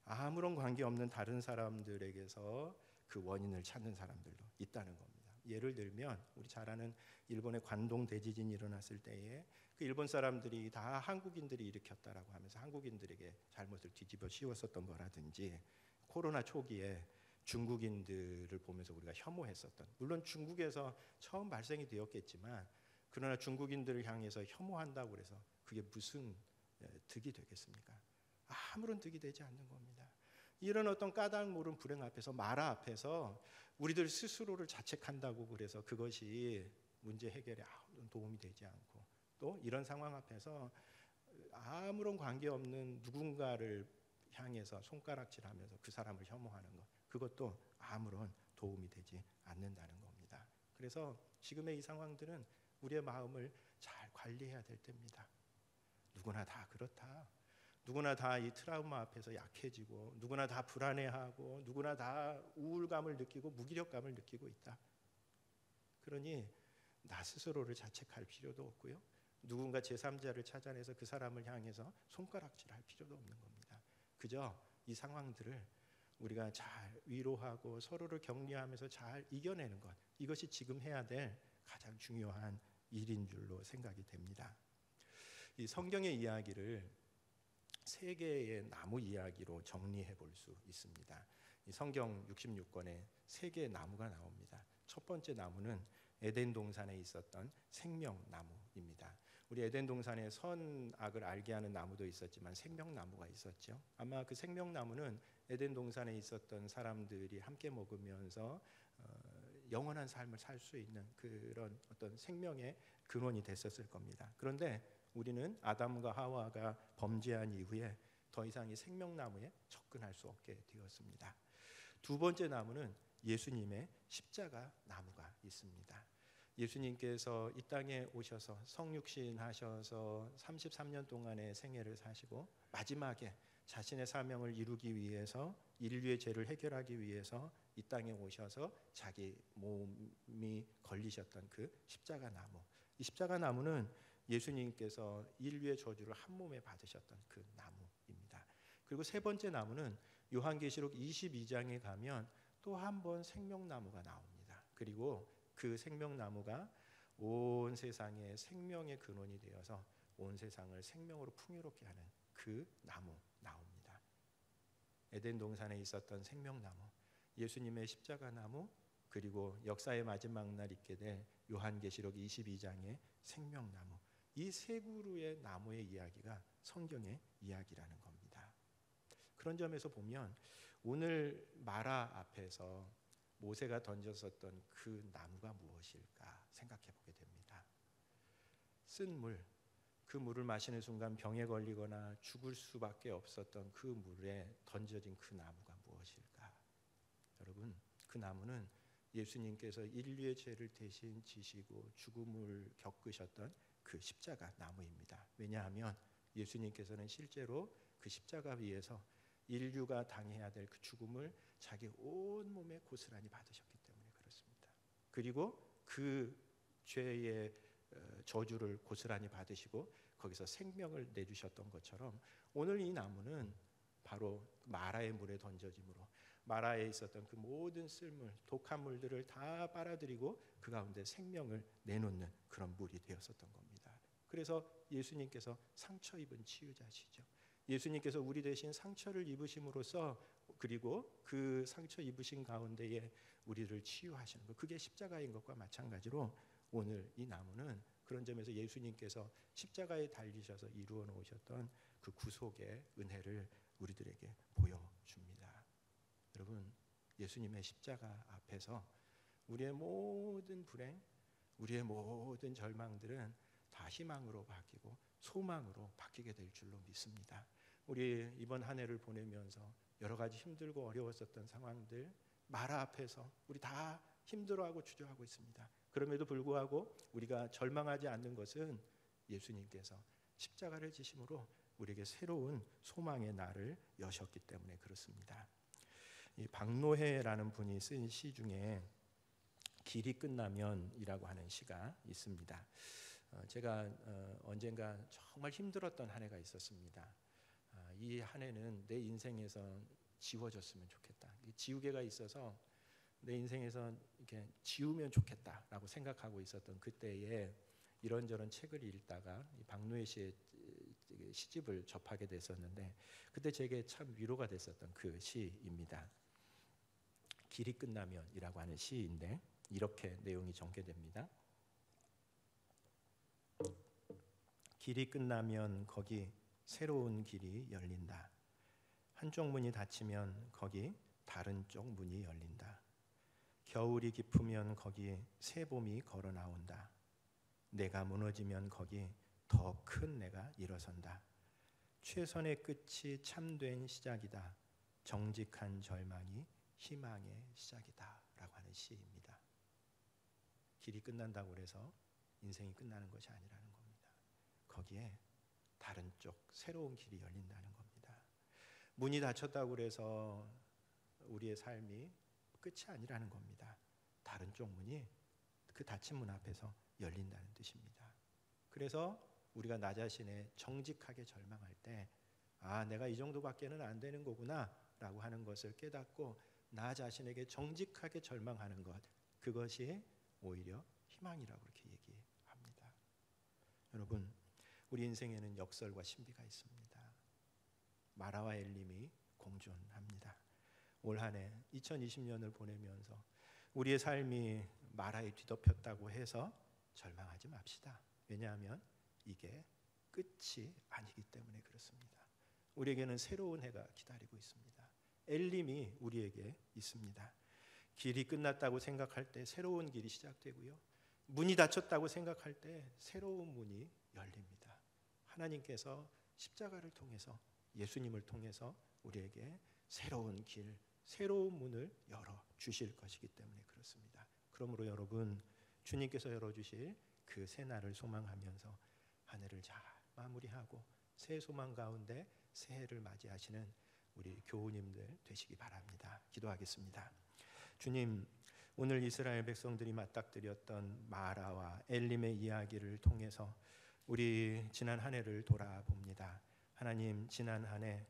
아무런 관계없는 다른 사람들에게서 그 원인을 찾는 사람들도 있다는 겁니다. 예를 들면 우리 잘 아는 일본의 관동 대지진이 일어났을 때에 그 일본 사람들이 다 한국인들이 일으켰다라고 하면서 한국인들에게 잘못을 뒤집어 씌웠었던 거라든지, 코로나 초기에 중국인들을 보면서 우리가 혐오했었던, 물론 중국에서 처음 발생이 되었겠지만 그러나 중국인들을 향해서 혐오한다고 해서 그게 무슨 득이 되겠습니까? 아무런 득이 되지 않는 겁니다. 이런 어떤 까닭 모른 불행 앞에서, 마라 앞에서 우리들 스스로를 자책한다고 그래서 그것이 문제 해결에 아무런 도움이 되지 않고, 또 이런 상황 앞에서 아무런 관계없는 누군가를 향해서 손가락질하면서 그 사람을 혐오하는 것, 그것도 아무런 도움이 되지 않는다는 겁니다. 그래서 지금의 이 상황들은 우리의 마음을 잘 관리해야 될 때입니다. 누구나 다 그렇다. 누구나 다 이 트라우마 앞에서 약해지고, 누구나 다 불안해하고, 누구나 다 우울감을 느끼고 무기력감을 느끼고 있다. 그러니 나 스스로를 자책할 필요도 없고요, 누군가 제3자를 찾아내서 그 사람을 향해서 손가락질할 필요도 없는 겁니다. 그저 이 상황들을 우리가 잘 위로하고 서로를 격려하면서 잘 이겨내는 것, 이것이 지금 해야 될 가장 중요한 일인 줄로 생각이 됩니다. 이 성경의 이야기를 세 개의 나무 이야기로 정리해 볼 수 있습니다. 이 성경 66권에 세 개의 나무가 나옵니다. 첫 번째 나무는 에덴 동산에 있었던 생명나무입니다. 우리 에덴 동산에 선악을 알게 하는 나무도 있었지만 생명나무가 있었죠. 아마 그 생명나무는 에덴 동산에 있었던 사람들이 함께 먹으면서 영원한 삶을 살 수 있는 그런 어떤 생명의 근원이 됐었을 겁니다. 그런데 우리는 아담과 하와가 범죄한 이후에 더 이상 이 생명나무에 접근할 수 없게 되었습니다. 두 번째 나무는 예수님의 십자가 나무가 있습니다. 예수님께서 이 땅에 오셔서 성육신 하셔서 33년 동안의 생애를 사시고 마지막에 자신의 사명을 이루기 위해서, 인류의 죄를 해결하기 위해서 이 땅에 오셔서 자기 몸이 걸리셨던 그 십자가 나무, 이 십자가 나무는 예수님께서 인류의 저주를 한 몸에 받으셨던 그 나무입니다. 그리고 세 번째 나무는 요한계시록 22장에 가면 또 한 번 생명나무가 나옵니다. 그리고 그 생명나무가 온 세상의 생명의 근원이 되어서 온 세상을 생명으로 풍요롭게 하는 그 나무 나옵니다. 에덴 동산에 있었던 생명나무, 예수님의 십자가 나무, 그리고 역사의 마지막 날 있게 될 요한계시록 22장의 생명나무, 이 세 그루의 나무의 이야기가 성경의 이야기라는 겁니다. 그런 점에서 보면 오늘 마라 앞에서 모세가 던졌었던 그 나무가 무엇일까 생각해 보게 됩니다. 쓴 물, 그 물을 마시는 순간 병에 걸리거나 죽을 수밖에 없었던 그 물에 던져진 그 나무가 무엇일까? 여러분, 그 나무는 예수님께서 인류의 죄를 대신 지시고 죽음을 겪으셨던 그 십자가 나무입니다. 왜냐하면 예수님께서는 실제로 그 십자가 위에서 인류가 당해야 될 그 죽음을 자기 온 몸에 고스란히 받으셨기 때문에 그렇습니다. 그리고 그 죄의 저주를 고스란히 받으시고 거기서 생명을 내주셨던 것처럼 오늘 이 나무는 바로 마라의 물에 던져짐으로 마라에 있었던 그 모든 쓸물, 독한 물들을 다 빨아들이고 그 가운데 생명을 내놓는 그런 물이 되었었던 겁니다. 그래서 예수님께서 상처 입은 치유자시죠. 예수님께서 우리 대신 상처를 입으심으로써, 그리고 그 상처 입으신 가운데에 우리를 치유하시는 것, 그게 십자가인 것과 마찬가지로 오늘 이 나무는 그런 점에서 예수님께서 십자가에 달리셔서 이루어 놓으셨던 그 구속의 은혜를 우리들에게 보여줍니다. 여러분, 예수님의 십자가 앞에서 우리의 모든 불행, 우리의 모든 절망들은 다 희망으로 바뀌고 소망으로 바뀌게 될 줄로 믿습니다. 우리 이번 한 해를 보내면서 여러 가지 힘들고 어려웠었던 상황들, 마라 앞에서 우리 다 힘들어하고 주저하고 있습니다. 그럼에도 불구하고 우리가 절망하지 않는 것은 예수님께서 십자가를 지심으로 우리에게 새로운 소망의 날을 여셨기 때문에 그렇습니다. 이 박노해라는 분이 쓴 시 중에 길이 끝나면이라고 하는 시가 있습니다. 제가 언젠가 정말 힘들었던 한 해가 있었습니다. 이 한 해는 내 인생에서 지워졌으면 좋겠다. 지우개가 있어서 내 인생에서 이렇게 지우면 좋겠다라고 생각하고 있었던 그때에 이런저런 책을 읽다가 박노해 씨의 시집을 접하게 됐었는데 그때 제게 참 위로가 됐었던 그 시입니다. 길이 끝나면이라고 하는 시인데 이렇게 내용이 전개됩니다. 길이 끝나면 거기 새로운 길이 열린다. 한쪽 문이 닫히면 거기 다른 쪽 문이 열린다. 겨울이 깊으면 거기 새 봄이 걸어 나온다. 내가 무너지면 거기 더 큰 내가 일어선다. 최선의 끝이 참된 시작이다. 정직한 절망이 희망의 시작이다. 라고 하는 시입니다. 길이 끝난다고 해서 인생이 끝나는 것이 아니라는 겁니다. 거기에 다른 쪽 새로운 길이 열린다는 겁니다. 문이 닫혔다고 해서 우리의 삶이 끝이 아니라는 겁니다. 다른 쪽 문이 그 닫힌 문 앞에서 열린다는 뜻입니다. 그래서 우리가 나 자신의 정직하게 절망할 때 내가 이 정도밖에는 안 되는 거구나 라고 하는 것을 깨닫고 나 자신에게 정직하게 절망하는 것, 그것이 오히려 희망이라고 그렇게 얘기합니다. 여러분, 우리 인생에는 역설과 신비가 있습니다. 마라와 엘림이 공존합니다. 올 한 해 2020년을 보내면서 우리의 삶이 마라에 뒤덮였다고 해서 절망하지 맙시다. 왜냐하면 이게 끝이 아니기 때문에 그렇습니다. 우리에게는 새로운 해가 기다리고 있습니다. 엘림이 우리에게 있습니다. 길이 끝났다고 생각할 때 새로운 길이 시작되고요. 문이 닫혔다고 생각할 때 새로운 문이 열립니다. 하나님께서 십자가를 통해서 예수님을 통해서 우리에게 새로운 길, 새로운 문을 열어 주실 것이기 때문에 그렇습니다. 그러므로 여러분, 주님께서 열어주실 그 새날을 소망하면서 한 해를 잘 마무리하고 새 소망 가운데 새해를 맞이하시는 우리 교우님들 되시기 바랍니다. 기도하겠습니다. 주님, 오늘 이스라엘 백성들이 맞닥뜨렸던 마라와 엘림의 이야기를 통해서 우리 지난 한 해를 돌아봅니다. 하나님, 지난 한 해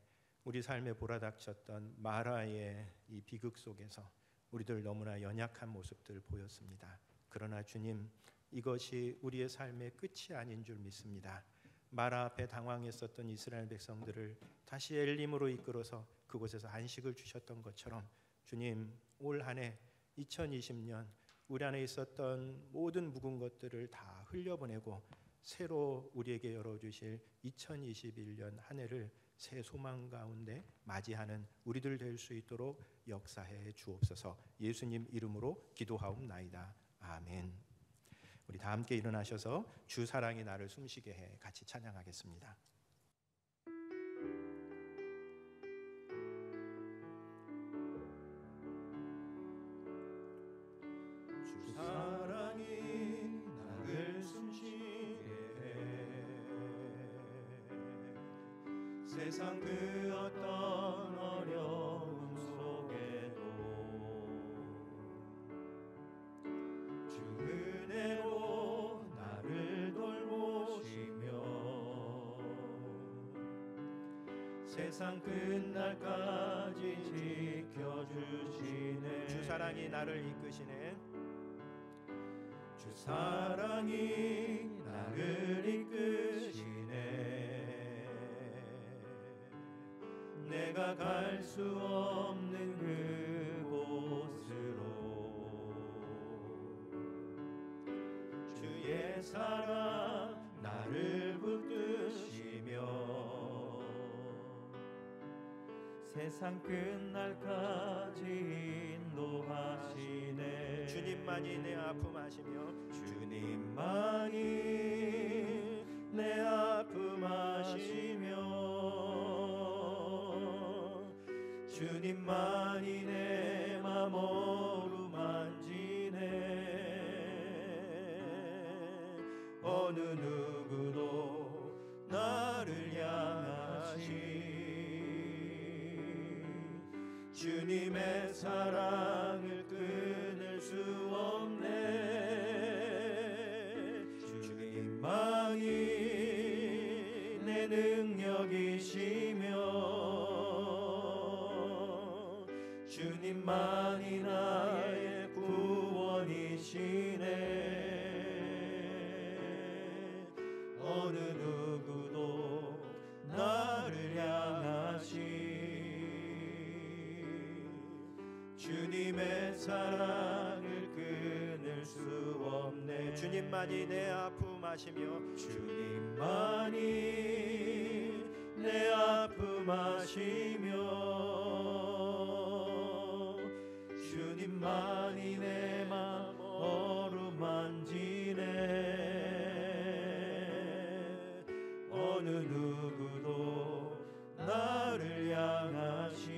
우리 삶에 몰아닥쳤던 마라의 이 비극 속에서 우리들 너무나 연약한 모습들 보였습니다. 그러나 주님, 이것이 우리의 삶의 끝이 아닌 줄 믿습니다. 마라 앞에 당황했었던 이스라엘 백성들을 다시 엘림으로 이끌어서 그곳에서 안식을 주셨던 것처럼 주님, 올 한 해 2020년 우리 안에 있었던 모든 묵은 것들을 다 흘려보내고 새로 우리에게 열어주실 2021년 한 해를 새 소망 가운데 맞이하는 우리들 될 수 있도록 역사해 주옵소서. 예수님 이름으로 기도하옵나이다. 아멘. 우리 다 함께 일어나셔서 주 사랑이 나를 숨쉬게 해 같이 찬양하겠습니다. 주 사랑이 나를 숨쉬게 해 세상 그 어떤 어려움 속에도 주 은혜로 나를 돌보시며 세상 끝날까지 지켜주시네. 주 사랑이 나를 이끄시네. 주 사랑이 나를 이끄시네. 내가 갈 수 없는 그곳으로 주의 사랑 나를 붙드시며 세상 끝날까지 인도하시네. 주님만이 내 아픔 아시며 주님만이 내 아픔 아시며 주님만이 내 맘 어루만지네. 어느 누구도 나를 향하시 주님의 사랑을 끊을 수 없네. 주님만이 내 능력이시며 주님만이 나의 능력이시네. 어느 누구도 나를 향하시 주님의 사랑을 끊을 수 없네. 주님만이 내 아픔 아시며 주님만이 내 아픔 아시며 주님만이 내 맘 어루만지네. 어느 누구도 나를 향하시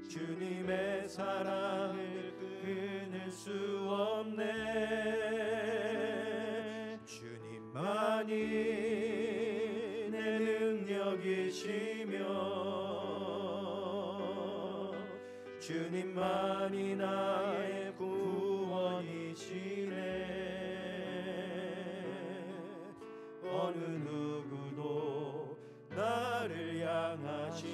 주님의 사랑을 끊을 수 없네. 주님만이 내 능력이시며 주님만이 나의 구원이시네. 어느 누구도 나를 향하시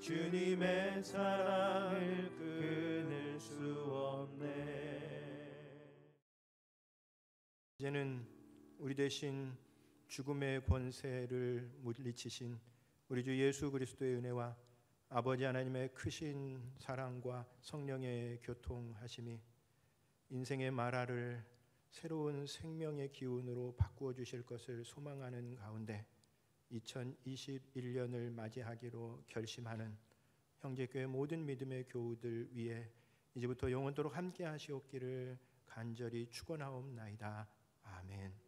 주님의 사랑을 끊을 수 없네. 이제는 우리 대신 죽음의 권세를 물리치신 우리 주 예수 그리스도의 은혜와 아버지 하나님의 크신 사랑과 성령의 교통하심이 인생의 말아를 새로운 생명의 기운으로 바꾸어 주실 것을 소망하는 가운데 2021년을 맞이하기로 결심하는 형제교회 모든 믿음의 교우들 위해 이제부터 영원토록 함께 하시옵기를 간절히 축원하옵나이다. 아멘.